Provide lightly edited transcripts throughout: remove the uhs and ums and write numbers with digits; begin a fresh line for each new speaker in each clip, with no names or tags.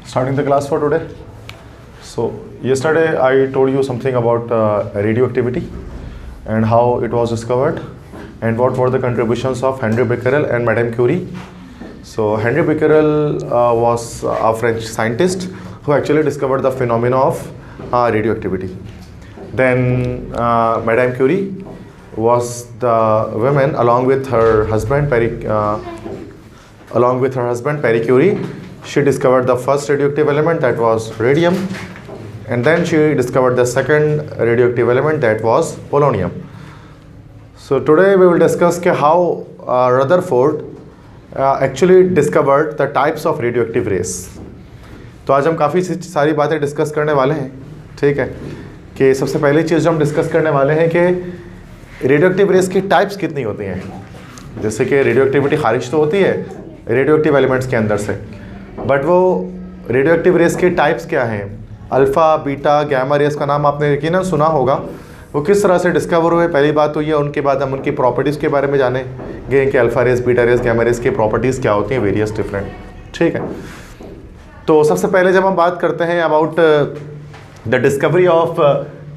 Starting the class for today. So yesterday I told you something about radioactivity and how it was discovered and what were the contributions of Henri Becquerel and Madame Curie. So Henri Becquerel was a French scientist who actually discovered the phenomena of radioactivity. Then Madame Curie was the woman along with her husband Pierre Curie. She discovered the first radioactive element, that was radium, and then she discovered the second radioactive element, that was polonium. So today we will discuss how Rutherford actually discovered the types of radioactive rays. तो आज हम काफ़ी सारी बातें discuss करने वाले हैं, ठीक है। कि सबसे पहली चीज़ जो हम डिस्कस करने वाले हैं कि रेडियोएक्टिव रेस की टाइप्स कितनी होती हैं। जैसे कि रेडियोएक्टिविटी खारिज तो होती है रेडियोएक्टिव एलिमेंट्स के अंदर से, बट वो रेडियोएक्टिव रेस के टाइप्स क्या हैं। अल्फ़ा, बीटा, गैमा रेस का नाम आपने यकीनन सुना होगा। वो किस तरह से डिस्कवर हुए, पहली बात तो ये। उनके बाद हम उनकी प्रॉपर्टीज़ के बारे में जानेंगे कि alpha rays, beta rays, gamma rays की प्रॉपर्टीज़ क्या होती हैं, वेरियस डिफरेंट, ठीक है। तो सबसे पहले जब हम बात करते हैं about the discovery of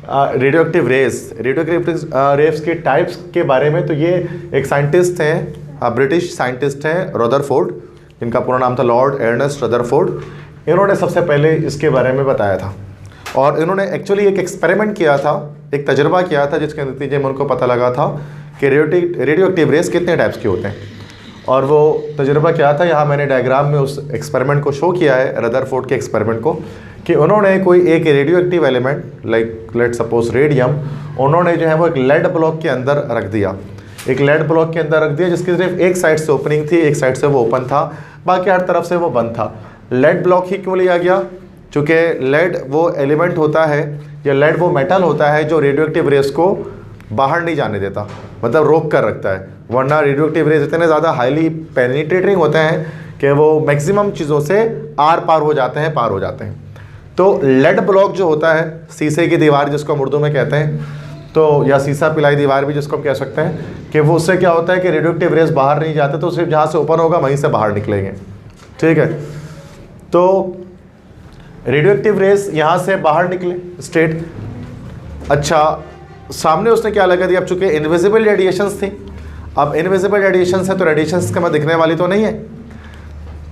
radioactive rays के टाइप्स के बारे में, तो ये एक साइंटिस्ट हैं, ब्रिटिश साइंटिस्ट हैं रदरफोर्ड, इनका पूरा नाम था लॉर्ड अर्नेस्ट रदरफोर्ड। इन्होंने सबसे पहले इसके बारे में बताया था और इन्होंने एक्चुअली एक एक्सपेरिमेंट किया था, एक तजर्बा किया था, जिसके नतीजे में उनको पता लगा था कि रेडियोएक्टिव रेस कितने टाइप्स के होते हैं। और वो तजर्बा क्या था, यहाँ मैंने डायग्राम में उस एक्सपेरिमेंट को शो किया है, रदरफोर्ड के एक्सपेरिमेंट को, कि उन्होंने कोई एक radioactive element like let suppose radium, उन्होंने जो है वो एक लेड ब्लॉक के अंदर रख दिया, एक लेड ब्लॉक के अंदर रख दिया, जिसकी सिर्फ एक साइड से ओपनिंग थी, एक साइड से वो ओपन था, बाकी हर तरफ से वो बंद था। लेड ब्लॉक ही क्यों लिया गया? चूँकि लेड वो एलिमेंट होता है या लेड वो मेटल होता है जो रेडियोएक्टिव रेस को बाहर नहीं जाने देता, मतलब रोक कर रखता है। वरना रेडियोएक्टिव रेस इतने ज़्यादा हाईली पेनिट्रेटिंग होते हैं कि वो मैक्सिमम चीज़ों से आर पार हो जाते हैं, पार हो जाते हैं। तो लेड ब्लॉक जो होता है, शीशे की दीवार जिसको हम उर्दू में कहते हैं, तो या शीशा पिलाई दीवार भी जिसको हम कह सकते हैं, कि वो उससे क्या होता है कि रेडियोएक्टिव रेस बाहर नहीं जाते, तो सिर्फ जहाँ से ओपन होगा वहीं से बाहर निकलेंगे, ठीक है। तो रेडियोएक्टिव रेस यहाँ से बाहर निकले स्ट्रेट। अच्छा, सामने उसने क्या लगा दिया, अब चूंकि इनविजिबल रेडिएशंस थी, अब इनविजिबल रेडिएशंस है तो रेडिएशंस का दिखने वाली तो नहीं है,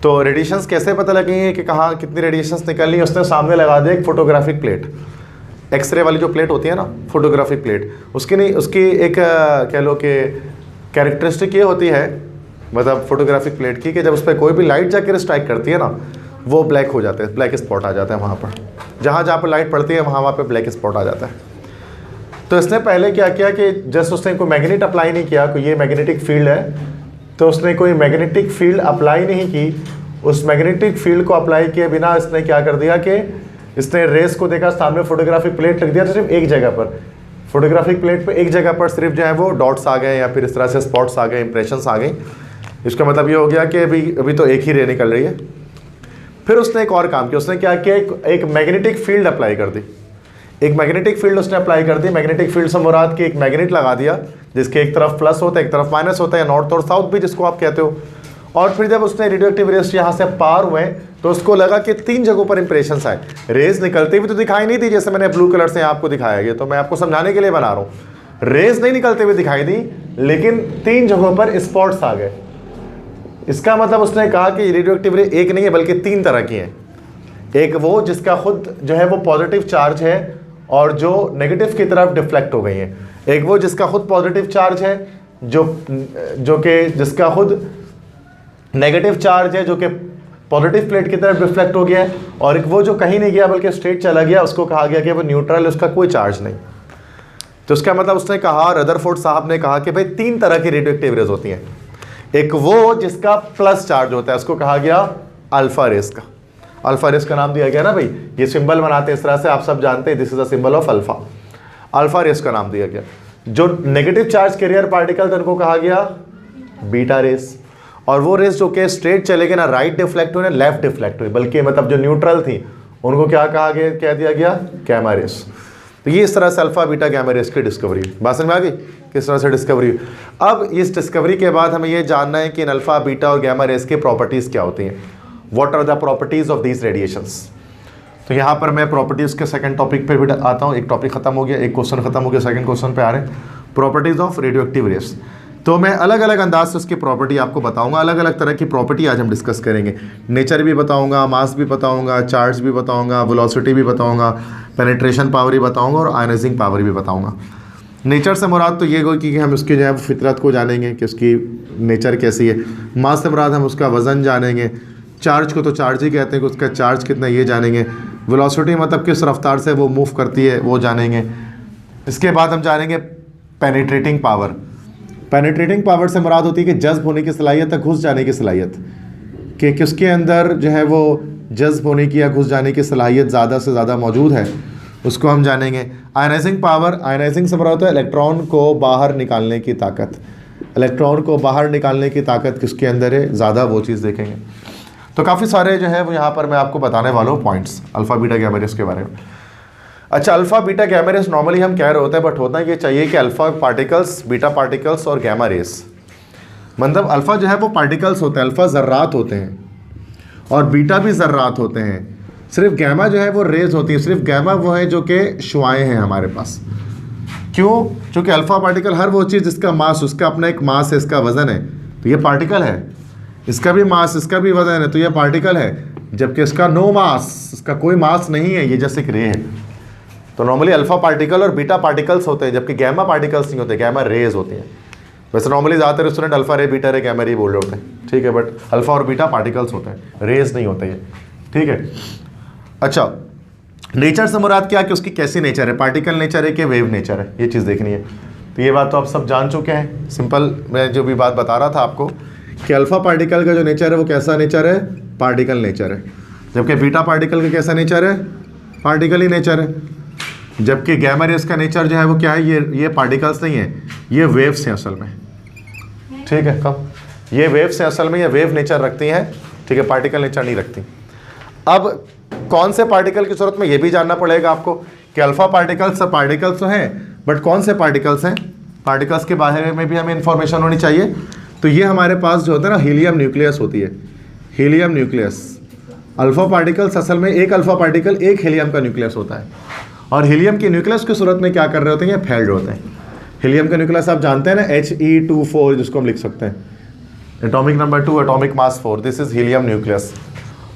तो रेडिएशंस कैसे पता लगेंगे कि कहाँ कितनी रेडिएशंस निकल रही है। उसने सामने लगा दिया एक फोटोग्राफिक प्लेट, एक्सरे वाली जो प्लेट होती है ना, फोटोग्राफिक प्लेट, उसकी एक कह लो कि कैरेक्टरिस्टिक ये होती है, मतलब फोटोग्राफिक प्लेट की, कि जब उस पर कोई भी लाइट जाकर स्ट्राइक करती है ना, वो ब्लैक हो जाते हैं, ब्लैक स्पॉट आ जाता है वहाँ पर, जहाँ पर लाइट पड़ती है वहाँ पर ब्लैक स्पॉट आ जाता है। तो इसने पहले क्या किया कि जस्ट उसने कोई मैग्नेट अप्लाई नहीं किया, कोई ये मैग्नेटिक फील्ड है, तो उसने कोई मैग्नेटिक फील्ड अप्लाई नहीं की। उस मैग्नेटिक फील्ड को अप्लाई किए बिना इसने क्या कर दिया कि इसने रेस को देखा, सामने फोटोग्राफिक प्लेट रख दिया, तो सिर्फ एक जगह पर, फोटोग्राफिक प्लेट पे एक जगह पर सिर्फ जो है वो डॉट्स आ गए या फिर इस तरह से स्पॉट्स आ गए, इंप्रेशंस आ गई। इसका मतलब ये हो गया कि अभी तो एक ही रे निकल रही है। फिर उसने एक और काम किया, उसने क्या किया, एक मैग्नेटिक फील्ड अप्लाई कर दी, एक मैग्नेटिक फील्ड उसने अप्लाई कर दी। मैग्नेटिक फील्ड से मुराद की एक मैग्नेट लगा दिया, जिसके एक तरफ प्लस होता है, एक तरफ माइनस होता है, नॉर्थ और साउथ भी जिसको आप कहते हो। और फिर जब उसने रेडियोएक्टिव रेस यहाँ से पार हुए तो उसको लगा कि 3 जगहों पर इंप्रेशंस आए। रेज निकलती हुई तो दिखाई नहीं दी, जैसे मैंने ब्लू कलर से आपको दिखाया गया, तो मैं आपको समझाने के लिए बना रहा हूँ। रेज नहीं निकलते हुए दिखाई दी, लेकिन 3 जगहों पर स्पॉट्स आ गए। इसका मतलब उसने कहा कि रेडियोएक्टिव रे एक नहीं है बल्कि 3 तरह की हैं। एक वो जिसका खुद जो है वो पॉजिटिव चार्ज है और जो नेगेटिव की तरफ डिफ्लेक्ट हो गई है। एक वो जिसका खुद पॉजिटिव चार्ज है जो कि जिसका खुद नेगेटिव चार्ज है, जो कि पॉजिटिव प्लेट की तरफ डिफ्लेक्ट हो गया है। और एक वो जो कहीं नहीं गया बल्कि स्ट्रेट चला गया, उसको कहा गया कि वो न्यूट्रल है, उसका कोई चार्ज नहीं। तो उसका मतलब उसने कहा, रदरफोर्ड साहब ने कहा कि भाई 3 तरह की रेडियोएक्टिव रेज होती हैं। एक वो जिसका प्लस चार्ज होता है, उसको कहा गया अल्फा रेस का। अल्फा रेस का नाम दिया गया ना भाई, ये सिंबल बनाते हैं इस तरह से, आप सब जानते हैं, this is a symbol of alpha. Alpha rays का नाम दिया गया। जो नेगेटिव चार्ज कैरियर पार्टिकल थे उनको कहा गया बीटा रेस। और वो रेस जो कि स्ट्रेट चले गए, ना राइट डिफ्लेक्ट हुए ना लेफ्ट डिफ्लेक्ट हुए, बल्कि मतलब जो न्यूट्रल थी उनको क्या कहा गया, कह दिया गया गैमा रेस। तो ये इस तरह से अल्फा बीटा गैमा रेस की डिस्कवरी, बात समझ में आ गई किस तरह से डिस्कवरी। अब इस डिस्कवरी के बाद हमें ये जानना है कि इन अल्फा बीटा और गैमा रेस की प्रॉपर्टीज़ क्या होती हैं। What are the properties of these radiations. तो यहाँ पर मैं प्रॉपर्टीज के सेकंड टॉपिक पे भी आता हूँ। एक टॉपिक खत्म हो गया, एक क्वेश्चन खत्म हो गया, सेकंड क्वेश्चन पे आ रहे हैं properties of radio active rays. तो मैं अलग अलग अंदाज से उसकी प्रॉपर्टी आपको बताऊंगा, अलग अलग तरह की प्रॉपर्टी आज हम डिस्कस करेंगे। नेचर भी बताऊंगा, मास भी बताऊंगा, चार्ज भी बताऊंगा, वेलोसिटी भी बताऊंगा, पेनिट्रेशन पावर भी बताऊंगा और आयनाइजिंग पावर भी बताऊंगा। नेचर से मुराद तो ये हो कि हम उसकी जो है फितरत को जानेंगे कि उसकी नेचर कैसी है। मास से मुराद हम उसका वज़न जानेंगे। चार्ज को तो चार्ज ही कहते हैं कि उसका चार्ज कितना ये जानेंगे। वेलोसिटी मतलब किस रफ्तार से वो मूव करती है वो जानेंगे। इसके बाद हम जानेंगे पेनिट्रेटिंग पावर। पेनिट्रेटिंग पावर से मुराद होती है कि जज्ब होने की सलाहियत, घुस जाने की सलाहियत, कि किसके अंदर जो है वो जज्ब होने की या घुस जाने की सलाहियत ज़्यादा से ज़्यादा मौजूद है, उसको हम जानेंगे। आयनाइजिंग पावर, आयनाइजिंग से मुराद होता है इलेक्ट्रॉन को बाहर निकालने की ताकत। इलेक्ट्रॉन को बाहर निकालने की ताकत किसके अंदर है ज़्यादा, वो चीज़ देखेंगे। तो काफ़ी सारे जो है वो यहाँ पर मैं आपको बताने वाला हूँ points alpha beta gamma rays के बारे में। अच्छा, alpha beta gamma rays normally हम कह रहे होते हैं, बट होता है ये चाहिए कि अल्फ़ा पार्टिकल्स, बीटा पार्टिकल्स और गैमा रेस, मतलब अल्फ़ा जो है वो पार्टिकल्स होते हैं, अल्फ़ा ज़र्रात होते हैं और बीटा भी ज़र्रात होते हैं। सिर्फ गैमा जो है वो रेज होती है। सिर्फ गैमा वो है जो कि शुआएँ हैं हमारे पास। क्यों? क्योंकि अल्फ़ा पार्टिकल हर वो चीज़ जिसका मास, उसका अपना एक मास है, इसका वज़न है, तो ये पार्टिकल है। इसका भी मास, इसका भी वज़न है, तो ये पार्टिकल है। जबकि इसका नो मास, इसका कोई मास नहीं है, ये जैसे एक रे है। तो नॉर्मली अल्फ़ा पार्टिकल और बीटा पार्टिकल्स होते हैं, जबकि गैमा पार्टिकल्स नहीं होते, गैमा रेज होते हैं। वैसे नॉर्मली ज़्यादातर स्टूडेंट अल्फ़ा रे, बीटा रे, गैमा रे बोल रहे होते हैं, ठीक है, बट अल्फ़ा और बीटा पार्टिकल्स होते हैं, रेज नहीं होते ये, ठीक है। अच्छा, नेचर से मुराद क्या कि उसकी कैसी नेचर है, पार्टिकल नेचर है कि वेव नेचर है, ये चीज़ देखनी है। तो ये बात तो आप सब जान चुके हैं। सिंपल मैं जो भी बात बता रहा था आपको कि अल्फ़ा पार्टिकल का जो नेचर है वो कैसा नेचर है, पार्टिकल नेचर है। जबकि बीटा पार्टिकल का कैसा नेचर है, पार्टिकल ही नेचर है। जबकि गैमा रेस का नेचर जो है वो क्या है, ये पार्टिकल्स नहीं है, ये वेव्स हैं असल में, ठीक है। कब ये वेव्स हैं असल में, ये वेव नेचर रखती हैं, ठीक है, पार्टिकल नेचर नहीं रखती। अब कौन से पार्टिकल की सूरत में ये भी जानना पड़ेगा आपको कि अल्फ़ा पार्टिकल्स और पार्टिकल्स तो हैं, बट कौन से पार्टिकल्स हैं, पार्टिकल्स के बारे में भी हमें इंफॉर्मेशन होनी चाहिए। तो ये हमारे पास जो होता है ना, हीलियम न्यूक्लियस होती है, हीलियम न्यूक्लियस। अल्फ़ा पार्टिकल्स असल में एक अल्फ़ा पार्टिकल एक हीलियम का न्यूक्लियस होता है, और हीलियम की न्यूक्लियस की सूरत में क्या कर रहे होते हैं, ये फैल रहे होते हैं। हीलियम का न्यूक्लियस आप जानते हैं ना, He2 4, जिसको हम लिख सकते हैं atomic number 2, atomic mass 4, this is helium nucleus.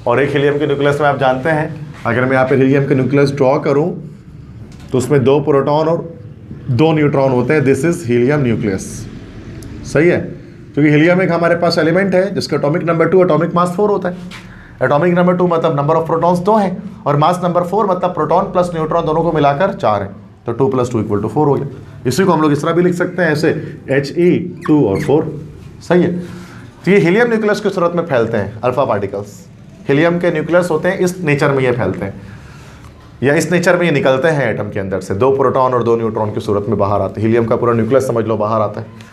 और एक हीलियम के न्यूक्लियस में आप जानते हैं, अगर मैं यहाँ पे हीलियम के न्यूक्लियस ड्रॉ करूँ तो उसमें 2 प्रोटॉन और 2 न्यूट्रॉन होते हैं, दिस इज हीलियम न्यूक्लियस। सही है, क्योंकि हीलियम एक हमारे पास एलिमेंट है जिसका एटॉमिक नंबर 2, एटॉमिक मास 4 होता है। एटॉमिक नंबर 2 मतलब नंबर ऑफ प्रोटॉन्स 2 हैं, और मास नंबर 4 मतलब प्रोटॉन प्लस न्यूट्रॉन दोनों को मिलाकर 4 है, तो 2 + 2 = 4 हो गया। इसी को हम लोग इस तरह भी लिख सकते हैं, ऐसे He2 और 4। सही है, तो ये हीलियम न्यूक्लियस की सूरत में फैलते हैं अल्फ़ा पार्टिकल्स। हीलियम के न्यूक्लियस होते हैं, इस नेचर में ये फैलते हैं, या इस नेचर में ये निकलते हैं एटम के अंदर से, 2 प्रोटॉन और 2 न्यूट्रॉन की सूरत में बाहर आते हैं। हीलियम का पूरा न्यूक्लियस समझ लो बाहर आता है।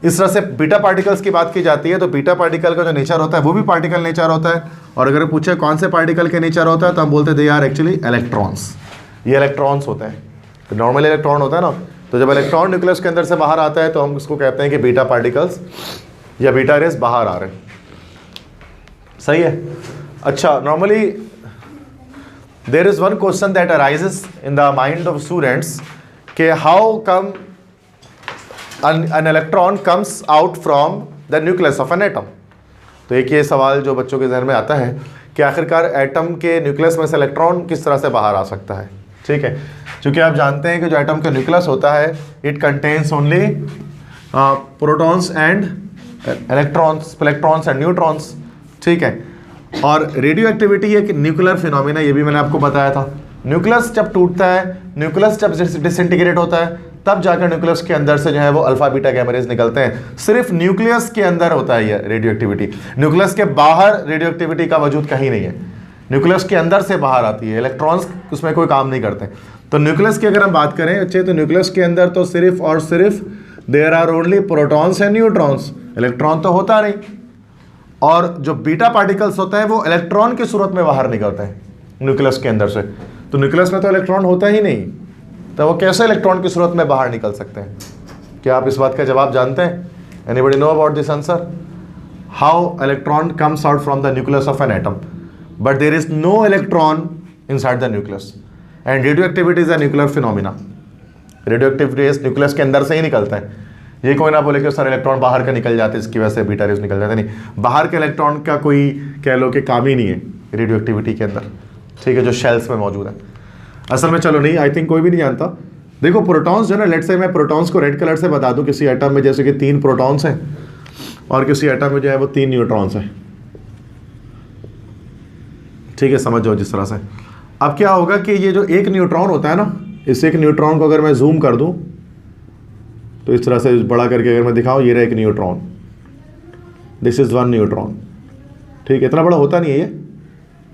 इस तरह से बीटा पार्टिकल्स की बात की जाती है, तो बीटा पार्टिकल का जो नेचर होता है वो भी पार्टिकल नेचर होता है। और अगर पूछे कौन से पार्टिकल के नेचर होता है, तो हम बोलते हैं दे आर एक्चुअली इलेक्ट्रॉन्स। ये इलेक्ट्रॉन्स होते हैं, तो नॉर्मल इलेक्ट्रॉन होता है ना, तो जब इलेक्ट्रॉन न्यूक्लियस के अंदर से बाहर आता है तो हम उसको कहते हैं कि बीटा पार्टिकल्स या बीटा रेस बाहर आ रहे हैं। सही है। अच्छा, normally there is one question that arises in the mind of students कि how come an electron comes out from the nucleus of an atom। तो एक ये सवाल जो बच्चों के जहन में आता है कि आखिरकार एटम के न्यूक्लियस में से इलेक्ट्रॉन किस तरह से बाहर आ सकता है। ठीक है, क्योंकि आप जानते हैं कि जो एटम का न्यूक्लियस होता है it contains only protons and electrons and neutrons. ठीक है, और रेडियो एक्टिविटी एक न्यूक्लियर फिनोमिना, ये भी मैंने आपको बताया था। न्यूक्लियस जब टूटता है, न्यूक्लियस जब डिसइंटीग्रेट होता है, तब जाकर न्यूक्लियस के अंदर से जो है वो अल्फा बीटा गैमा रेज निकलते हैं। सिर्फ न्यूक्लियस के अंदर होता है ये रेडियो एक्टिविटी, न्यूक्लियस के बाहर रेडियो एक्टिविटी का वजूद कहीं नहीं है। न्यूक्लियस के अंदर से बाहर आती है, इलेक्ट्रॉन्स उसमें कोई काम नहीं करते। तो न्यूक्लियस की अगर हम बात करें अच्छे, तो न्यूक्लियस के अंदर तो सिर्फ और सिर्फ there are only protons and neutrons, electron तो होता नहीं। और जो बीटा पार्टिकल्स होता है वो इलेक्ट्रॉन की सूरत में बाहर निकलते हैं न्यूक्लियस के अंदर से। तो न्यूक्लियस में तो इलेक्ट्रॉन होता ही नहीं, तो वो कैसे इलेक्ट्रॉन की सूरत में बाहर निकल सकते हैं? क्या आप इस बात का जवाब जानते हैं? Anybody know about this answer? how electron comes out from the nucleus of an atom, but there is no electron inside the nucleus. And radioactivity is a nuclear phenomena. Radioactive rays nucleus के अंदर से ही निकलता है। ये कोई ना बोले कि सर इलेक्ट्रॉन बाहर का निकल जाते हैं इसकी वजह से बीटा रेस निकल जाते, नहीं, बाहर के इलेक्ट्रॉन का कोई कह लो कि काम ही नहीं है रेडियोएक्टिविटी के अंदर, ठीक है, जो शेल्स में मौजूद है असल में। चलो नहीं, आई थिंक कोई भी नहीं जानता। देखो प्रोटॉन्स जो है ना, लेट्स से मैं प्रोटॉन्स को रेड कलर से बता दूं, किसी एटम में जैसे कि 3 प्रोटॉन्स हैं और किसी एटम में जो है वो 3 न्यूट्रॉन्स हैं, ठीक है, समझ जाओ जिस तरह से। अब क्या होगा कि ये जो एक न्यूट्रॉन होता है ना, इस एक न्यूट्रॉन को अगर मैं जूम कर दूं तो इस तरह से बड़ा करके अगर मैं दिखाऊं, ये रहा एक न्यूट्रॉन, दिस इज 1 न्यूट्रॉन, ठीक है, इतना बड़ा होता नहीं है ये,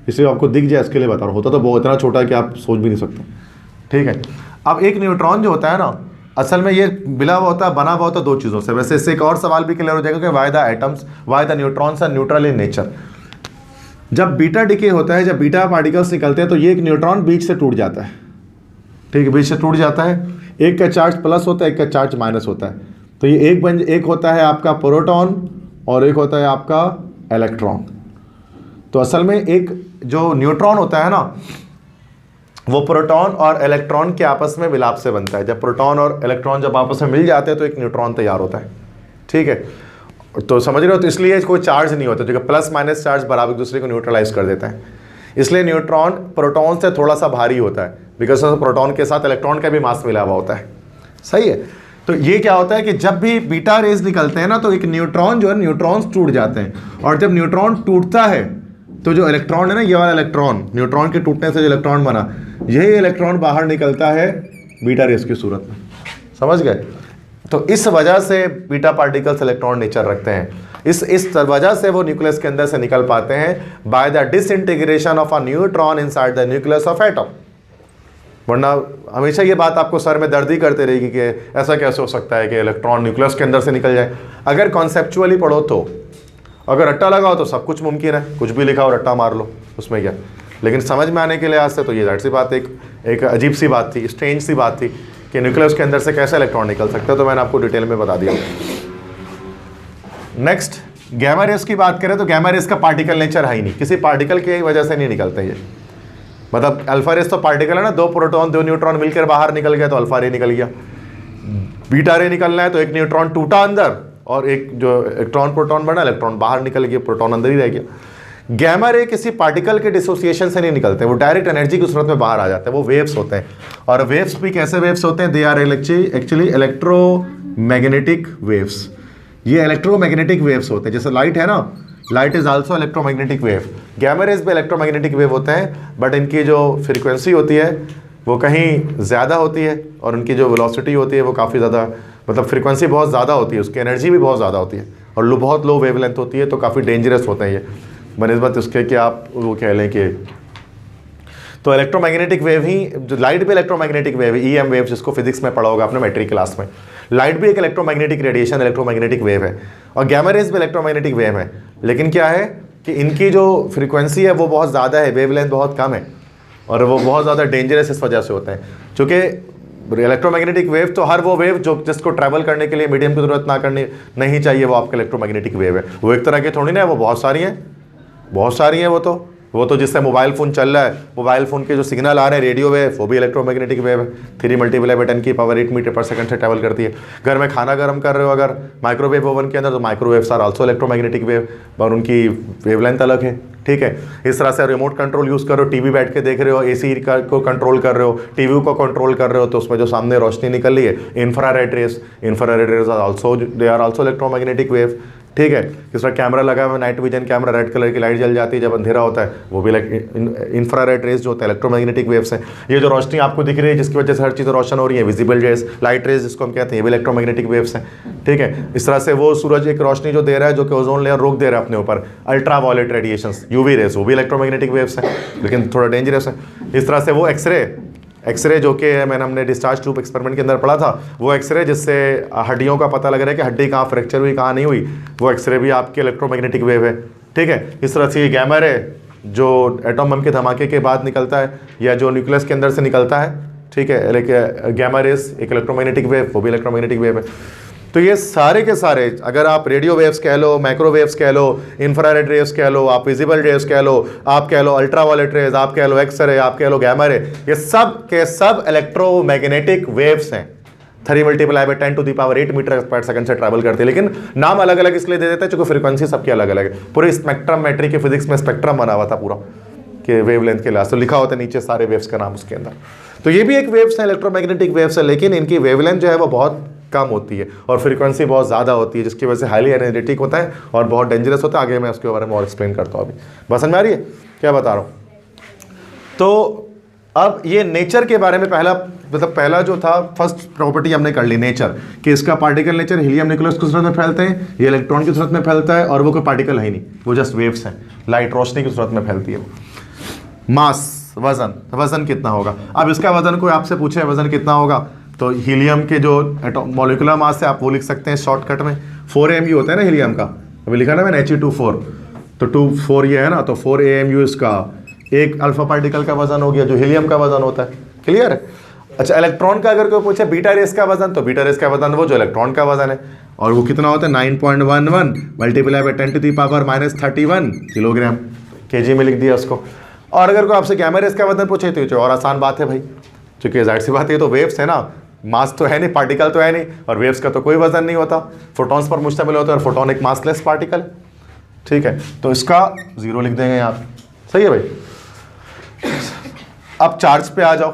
इसलिए आपको दिख जाए इसके लिए बता रहा हूं, होता तो बहुत इतना छोटा है कि आप सोच भी नहीं सकते, ठीक है। अब एक न्यूट्रॉन जो होता है ना, असल में ये मिला हुआ होता है, बना हुआ होता है 2 चीज़ों से। वैसे इससे एक और सवाल भी क्लियर हो जाएगा कि why the atoms, why the neutrons are neutral in nature. जब बीटा डिके होता है, जब बीटा पार्टिकल्स निकलते हैं तो ये एक न्यूट्रॉन बीच से टूट जाता है, ठीक है, बीच से टूट जाता है, एक का चार्ज प्लस होता है, एक का चार्ज माइनस होता है, तो ये एक होता है आपका प्रोटॉन और एक होता है आपका इलेक्ट्रॉन। तो असल में एक जो न्यूट्रॉन होता है ना, वो प्रोटॉन और इलेक्ट्रॉन के आपस में मिलाप से बनता है। जब प्रोटॉन और इलेक्ट्रॉन जब आपस में मिल जाते हैं तो एक न्यूट्रॉन तैयार होता है, ठीक है, तो समझ रहे हो। तो इसलिए कोई चार्ज नहीं होता, जो कि प्लस माइनस चार्ज बराबर एक दूसरे को न्यूट्रलाइज कर देता है, इसलिए न्यूट्रॉन प्रोटॉन से थोड़ा सा भारी होता है, बिकॉज प्रोटॉन के साथ इलेक्ट्रॉन का भी मास मिला हुआ होता है, सही है। तो ये क्या होता है कि जब भी बीटा रेज निकलते हैं ना, तो एक न्यूट्रॉन जो है, न्यूट्रॉन्स टूट जाते हैं, और जब न्यूट्रॉन टूटता है तो जो इलेक्ट्रॉन है ना, ये वाला इलेक्ट्रॉन, न्यूट्रॉन के टूटने से जो इलेक्ट्रॉन बना, यही इलेक्ट्रॉन बाहर निकलता है बीटा रेस की सूरत में, समझ गए। तो इस वजह से बीटा पार्टिकल्स इलेक्ट्रॉन नेचर रखते हैं, इस वजह से वो न्यूक्लियस के अंदर से निकल पाते हैं by the disintegration of a neutron inside the nucleus of atom. वरना हमेशा ये बात आपको सर में दर्द ही करते रहेगी कि ऐसा कैसे हो सकता है कि इलेक्ट्रॉन न्यूक्लियस के अंदर से निकल जाए। अगर कॉन्सेप्चुअली पढ़ो तो, अगर रट्टा लगाओ तो सब कुछ मुमकिन है, कुछ भी लिखा हो रट्टा मार लो, उसमें क्या। लेकिन समझ में आने के लिए आज से तो ये जाहिर सी बात एक अजीब सी बात थी, स्ट्रेंज सी बात थी कि न्यूक्लियस के अंदर से कैसे इलेक्ट्रॉन निकल सकता है, तो मैंने आपको डिटेल में बता दिया। नेक्स्ट, गैमा रेस की बात करें तो गैमा रेस का पार्टिकल नेचर है ही नहीं, किसी पार्टिकल की वजह से नहीं निकलते ये। मतलब अल्फा रेस तो पार्टिकल है ना, 2 प्रोटॉन 2 न्यूट्रॉन मिलकर बाहर निकल गया तो अल्फा रे निकल गया। बीटा रे निकलना है तो एक न्यूट्रॉन टूटा अंदर और एक जो इलेक्ट्रॉन प्रोटॉन बना, इलेक्ट्रॉन बाहर निकल गया, प्रोटॉन अंदर ही रह गया। गैमा रे किसी पार्टिकल के डिसोसिएशन से नहीं निकलते, वो डायरेक्ट एनर्जी की सूरत में बाहर आ जाते हैं, वो वेव्स होते हैं। और वेव्स भी कैसे वेव्स होते हैं, they are actually electromagnetic waves. ये इलेक्ट्रोमैग्नेटिक वेव्स होते हैं, जैसे लाइट है ना, light is also electromagnetic wave. Gamma rays भी इलेक्ट्रोमैग्नेटिक वेव होते हैं, बट इनकी जो फ्रीक्वेंसी होती है वो कहीं ज़्यादा होती है और उनकी जो वेलोसिटी होती है वो काफ़ी ज़्यादा, मतलब फ्रीक्वेंसी बहुत ज़्यादा होती है, उसकी एनर्जी भी बहुत ज़्यादा होती है और बहुत लो वेवलेंथ होती है, तो काफ़ी डेंजरस होते हैं ये बनिस्बत उसके कि आप वो कह लें कि। तो इलेक्ट्रोमैग्नेटिक वेव ही, जो लाइट भी इलेक्ट्रोमैग्नेटिक वेव है, EM वेव, जिसको फिजिक्स में पढ़ा होगा आपने मैट्रिक क्लास में। लाइट भी एक इलेक्ट्रोमैग्नेटिक रेडिएशन, इलेक्ट्रोमैग्नेटिक वेव है, और गैमा रेज भी इलेक्ट्रोमैग्नेटिक वेव है। लेकिन क्या है कि इनकी जो फ्रीक्वेंसी है वो बहुत ज़्यादा है, वेवलेंथ बहुत कम है, और वो बहुत ज़्यादा डेंजरस इस वजह से होते हैं। चूँकि इलेक्ट्रोमैग्नेटिक वेव तो हर वो वेव जो जिसको ट्रैवल करने के लिए मीडियम की जरूरत नहीं चाहिए, वो आपका इलेक्ट्रोमैग्नेटिक वेव है। वो एक तरह की थोड़ी ना है, वो बहुत सारी हैं वो तो जिससे मोबाइल फ़ोन चल रहा है, मोबाइल फ़ोन के जो सिग्नल आ रहे हैं, रेडियो वेव, वो भी इलेक्ट्रोमैग्नेटिक वेव है। 3 × 10 की पावर 8 मीटर पर सेकंड से ट्रैवल करती है। घर में खाना गर्म कर रहे हो अगर माइक्रोवेव ओवन के अंदर, तो microwaves are also electromagnetic wave, और उनकी वेवलेंथ अलग है, ठीक है। इस तरह से रिमोट कंट्रोल यूज़ करो, टीवी बैठ के देख रहे हो, AC को कंट्रोल कर रहे हो, टीवी को कंट्रोल कर रहे हो, तो उसमें जो सामने रोशनी निकल रही है, infrared rays are also electromagnetic wave, ठीक है। इस तरह कैमरा लगा हुआ, night vision camera, red colour की लाइट जल जाती है जब अंधेरा होता है, वो भी इंफ्रारेड रेज जो होता है इलेक्ट्रोमैग्नेटिक वेव्स हैं। ये जो रोशनी आपको दिख रही है जिसकी वजह से हर चीज़ रोशन हो रही है, विजिबल रेज, लाइट रेज जिसको हम कहते हैं, ये भी इलेक्ट्रोमैग्नेटिक वेव्स हैं, ठीक है। इस तरह से वो सूरज एक रोशनी जो दे रहा है, जो कि ओजोन लेयर रोक दे रहा है अपने ऊपर, ultra violet radiations, UV rays, वो भी इलेक्ट्रोमैग्नेटिक वेव्स हैं, लेकिन थोड़ा डेंजरस है। इस तरह से वो एक्सरे जो कि हमने डिस्चार्ज ट्यूब एक्सपेरिमेंट के अंदर पढ़ा था, वो एक्सरे जिससे हड्डियों का पता लग रहा है कि हड्डी कहाँ फ्रैक्चर हुई कहाँ नहीं हुई, वो एक्सरे भी आपके इलेक्ट्रोमैग्नेटिक वेव है, ठीक है। इस तरह से ये गैमा रे जो एटम बम के धमाके के बाद निकलता है या जो न्यूक्लियस के अंदर से निकलता है, ठीक है, गैमा रेस एक इलेक्ट्रोमैग्नेटिक वेव, वो भी इलेक्ट्रोमैग्नेटिक वेव है। तो ये सारे के सारे, अगर आप रेडियो वेव्स कह लो, माइक्रोवेव्स कह लो, इंफ्रारेड रेव्स कह लो, आप विजिबल रेव्स कह लो, आप कह लो अल्ट्रावायलेट रेज, आप कह लो एक्सरे, आप कह लो गैमा रे, ये सब के सब इलेक्ट्रोमैग्नेटिक वेव्स हैं। 3 multiply by 10 to the power 8 metre पर सेकंड से ट्रैवल करते हैं, लेकिन नाम अलग अलग इसलिए दे देते हैं क्योंकि फ्रीक्वेंसी सबकी अलग अलग है। पूरे स्पेक्ट्रम की फिजिक्स में स्पेक्ट्रम बना हुआ था पूरा कि वेवलेंथ के लास्ट, तो लिखा होता है नीचे सारे वेव्स का नाम उसके अंदर। तो ये भी एक वेव्स है, इलेक्ट्रोमैग्नेटिक वेव्स है, लेकिन इनकी वेवलेंथ जो है वो बहुत कम होती है और फ्रीक्वेंसी बहुत ज़्यादा होती है, जिसकी वजह से हाईली एनर्जेटिक होता है और बहुत डेंजरस होता है। आगे मैं उसके बारे में और एक्सप्लेन करता हूँ। अभी बस समझ में आ रही है क्या बता रहा हूँ? तो अब ये नेचर के बारे में पहला जो था, फर्स्ट प्रॉपर्टी हमने कर ली नेचर, कि इसका पार्टिकल नेचर हीलियम न्यूक्लियस की सूरत में फैलते हैं, ये इलेक्ट्रॉन की सूरत में फैलता है और वो कोई पार्टिकल है ही नहीं, वो जस्ट वेव्स हैं, लाइट रोशनी की सूरत में फैलती है। मास, वजन कितना होगा? अब इसका वजन कोई आपसे पूछे वजन कितना होगा, तो हीलियम के जो मॉलिक्यूलर मास है आप वो लिख सकते हैं शॉर्टकट में, 4 AMU होता है ना हीलियम का, अभी लिखा ना मैंने He24, तो 4 ये है ना, तो 4 AMU इसका एक अल्फा पार्टिकल का वजन हो गया जो हीलियम का वजन होता है। क्लियर है? अच्छा, इलेक्ट्रॉन का अगर कोई पूछे बीटा रेस का वजन, तो बीटा रेस का वजन वो जो इलेक्ट्रॉन का वजन है, और वो कितना होता है 9.11 multiply by 10 to the power -31 kilogram, kg में लिख दिया उसको। और अगर कोई आपसे गैमा रेस का वजन पूछे तो ये और आसान बात है भाई, क्योंकि जाहिर सी बात है ये तो वेव्स है ना, मास तो है नहीं, पार्टिकल तो है नहीं, और वेव्स का तो कोई वजन नहीं होता, फोटॉन्स पर मुश्तमिल होता है, और फोटोन एक मासलेस पार्टिकल है। ठीक है, तो इसका 0 लिख देंगे यहाँ। सही है भाई? अब चार्ज पे आ जाओ।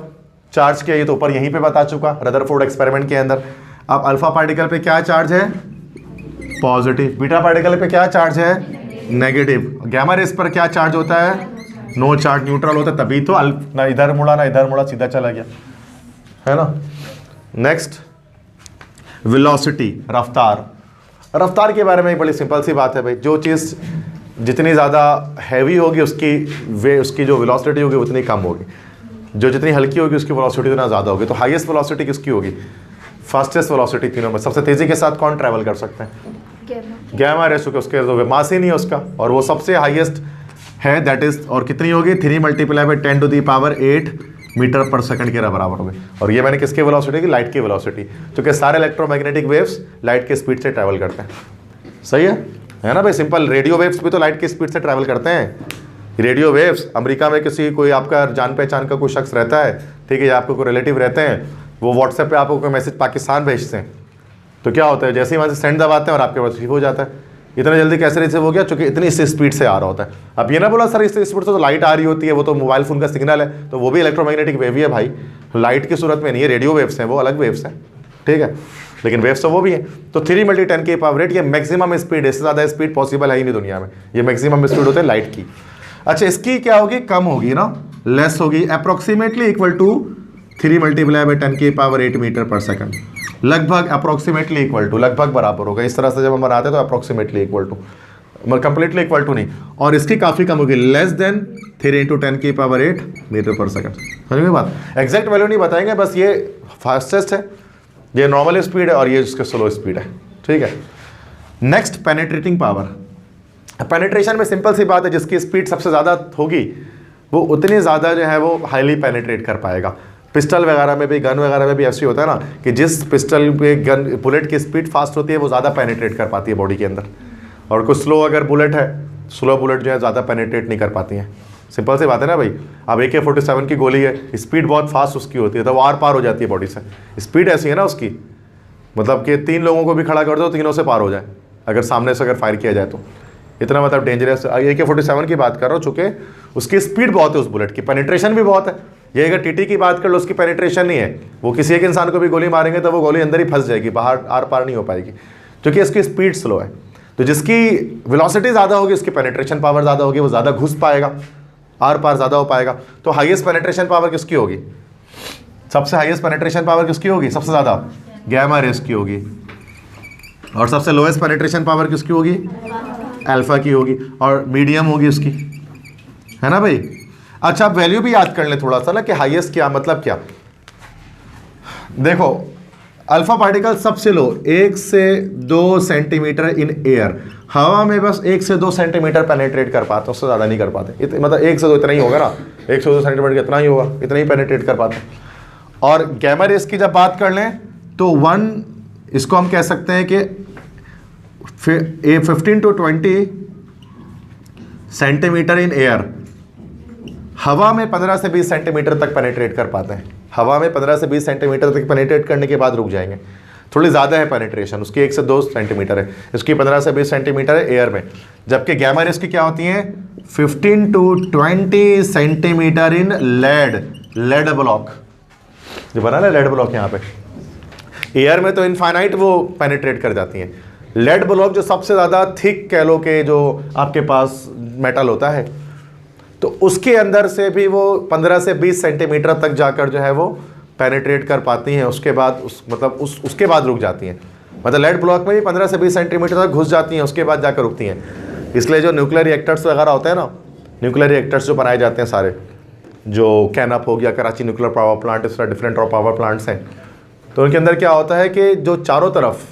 चार्ज क्या, ये तो ऊपर यहीं पे बता चुका रदरफोर्ड एक्सपेरिमेंट के अंदर। अब अल्फा पार्टिकल पे क्या चार्ज है? पॉजिटिव। बीटा पार्टिकल पे क्या चार्ज है? नेगेटिव। गैमा रेस पर क्या चार्ज होता है? नो चार्ज, न्यूट्रल होता है, तभी तो ना इधर मुड़ा ना इधर मुड़ा, सीधा चला गया, है ना। नेक्स्ट, वेलोसिटी, रफ्तार। रफ्तार के बारे में एक बड़ी सिंपल सी बात है भाई, जो चीज़ जितनी ज़्यादा हैवी होगी उसकी जो वेलोसिटी होगी उतनी कम होगी, जो जितनी हल्की होगी उसकी वेलोसिटी उतना ज़्यादा होगी। तो हाईएस्ट वेलोसिटी किसकी होगी? फास्टेस्ट वेलोसिटी तीनों में सबसे तेज़ी के साथ कौन ट्रैवल कर सकते हैं? गैमा रेस, उसके तो मास ही नहीं है उसका, और वो सबसे हाईएस्ट है, दैट इज, और कितनी होगी? 3 multiply by 10 to the power 8 metre पर सेकंड के बराबर होगी। और ये मैंने किसकी वेलोसिटी की? लाइट की वेलोसिटी, क्योंकि सारे इलेक्ट्रोमैग्नेटिक वेव्स लाइट के स्पीड से ट्रैवल करते हैं। सही है ना भाई? सिंपल। रेडियो वेव्स भी तो लाइट की स्पीड से ट्रैवल करते हैं। रेडियो वेव्स, अमेरिका में कोई आपका जान पहचान का कोई शख्स रहता है, ठीक है, या आपको कोई रिलेटिव रहते हैं, वो व्हाट्सएप पे आपको कोई मैसेज पाकिस्तान भेजते हैं, तो क्या होता है, जैसे ही वहाँ से सेंड दबाते हैं और आपके पास रिसीव हो जाता है। इतना जल्दी कैसे रिसीव हो गया? क्योंकि इतनी स्पीड से आ रहा होता है। अब ये ना बोला सर इस स्पीड से तो लाइट आ रही होती है, वो तो मोबाइल फ़ोन का सिग्नल है, तो वो भी इलेक्ट्रोमैग्नेटिक वेव ही है भाई, लाइट की सूरत में नहीं है। रेडियो वेव्स हैं, वो अलग वेव्स हैं, ठीक है, लेकिन वेव्स तो वो भी है। तो 3 × 10 की पावर 8 ये मैक्सिमम स्पीड है, इससे ज़्यादा स्पीड पॉसिबल है ही नहीं दुनिया में, ये मैक्सिमम स्पीड होता है लाइट की। अच्छा, इसकी क्या होगी? कम होगी ना, लेस होगी, approximately equal to 3 multiply by 10 की पावर 8 मीटर पर सेकंड, लगभग अप्रोक्सीमेटली इक्वल टू, लगभग बराबर होगा। इस तरह से जब हम बनाते हैं तो approximately equal to, completely equal to नहीं, और इसकी काफ़ी कम होगी, लेस देन 3 × 10 की पावर 8 मीटर पर सेकंड। समझ में बात? एग्जैक्ट वैल्यू नहीं बताएंगे, बस ये फास्टेस्ट है, ये नॉर्मल स्पीड है, और ये इसका स्लो स्पीड है, ठीक है। Next, penetrating power. पेनिट्रेशन में सिंपल सी बात है, जिसकी स्पीड सबसे ज़्यादा होगी वो उतनी ज़्यादा जो है वो हाईली पेनिट्रेट कर पाएगा। पिस्टल वगैरह में भी, गन वगैरह में भी ऐसे होता है ना कि जिस पिस्टल पे गन बुलेट की स्पीड फास्ट होती है वो ज़्यादा पेनिट्रेट कर पाती है बॉडी के अंदर, और कुछ स्लो अगर बुलेट है, स्लो बुलेट जो है ज़्यादा पेनिट्रेट नहीं कर पाती हैं। सिंपल सी बात है ना भाई। अब AK-47 की गोली है, स्पीड बहुत फास्ट उसकी होती है, तो वो आर पार हो जाती है बॉडी से। स्पीड ऐसी है ना उसकी, मतलब कि 3 लोगों को भी खड़ा कर दो, तीनों से पार हो जाए, अगर सामने से अगर फायर किया जाए तो। इतना मतलब डेंजरस AK-47 की बात कर रहा हूँ, चूँकि उसकी स्पीड बहुत है उस बुलेट की, पेनिट्रेशन भी बहुत है। ये अगर TT की बात कर लो, उसकी पेनिट्रेशन नहीं है, वो किसी एक इंसान को भी गोली मारेंगे तो वो गोली अंदर ही फंस जाएगी, बाहर आर पार नहीं हो पाएगी, क्योंकि इसकी स्पीड स्लो है। तो जिसकी वेलोसिटी ज़्यादा होगी उसकी पेनिट्रेशन पावर ज़्यादा होगी, वो ज़्यादा घुस पाएगा, आर पार ज़्यादा हो पाएगा। तो हाईएस्ट पेनिट्रेशन पावर किसकी होगी? सबसे हाईएस्ट पेनिट्रेशन पावर किसकी होगी? सबसे ज़्यादा गैमा रेस की होगी। और सबसे लोएस्ट पेनिट्रेशन पावर किसकी होगी? अल्फा की होगी, और मीडियम होगी उसकी, है ना भाई। अच्छा, आप वैल्यू भी याद कर लें थोड़ा सा ना कि हाईएस्ट क्या मतलब क्या। देखो, अल्फा पार्टिकल सबसे लो 1 से 2 सेंटीमीटर इन एयर, हवा में बस 1 से 2 सेंटीमीटर पेनिट्रेट कर पाते, उससे ज़्यादा नहीं कर पाते। मतलब 1 से 2 इतना ही होगा ना, 1 से 2 सेंटीमीटर इतना ही होगा, इतना ही पेनिट्रेट कर पाते। और गैमा रेस की जब बात कर लें तो 1 इसको हम कह सकते हैं कि 15 to 20 सेंटीमीटर इन एयर, हवा में 15 से 20 सेंटीमीटर तक पेनिट्रेट कर पाते हैं। हवा में 15 से 20 सेंटीमीटर तक पेनिट्रेट करने के बाद रुक जाएंगे। थोड़ी ज़्यादा है पेनिट्रेशन, उसकी 1 से 2 सेंटीमीटर है, इसकी 15 से 20 सेंटीमीटर है एयर में। जबकि गैमा रेस की क्या होती हैं, 15 to 20 centimetre in lead block, जो बना ना लेड ब्लॉक यहाँ पे, एयर में तो इनफाइनाइट वो पेनिट्रेट कर जाती हैं। लेड ब्लॉक जो सबसे ज़्यादा थिक कह लो कि जो आपके पास मेटल होता है, तो उसके अंदर से भी वो 15 से 20 सेंटीमीटर तक जाकर जो है वो पेनिट्रेट कर पाती हैं। उसके बाद उसके बाद रुक जाती हैं। मतलब लेड ब्लॉक में भी 15 से 20 सेंटीमीटर तक घुस जाती हैं, उसके बाद जाकर रुकती हैं। इसलिए जो न्यूक्लियर रिएक्टर्स वगैरह होते हैं ना, न्यूक्लियर रिएक्टर्स जो बनाए जाते हैं सारे, जो कैनअप हो गया, कराची न्यूक्लियर पावर प्लांट, इस तरह डिफरेंट पावर प्लांट्स हैं, तो उनके अंदर क्या होता है कि जो चारों तरफ,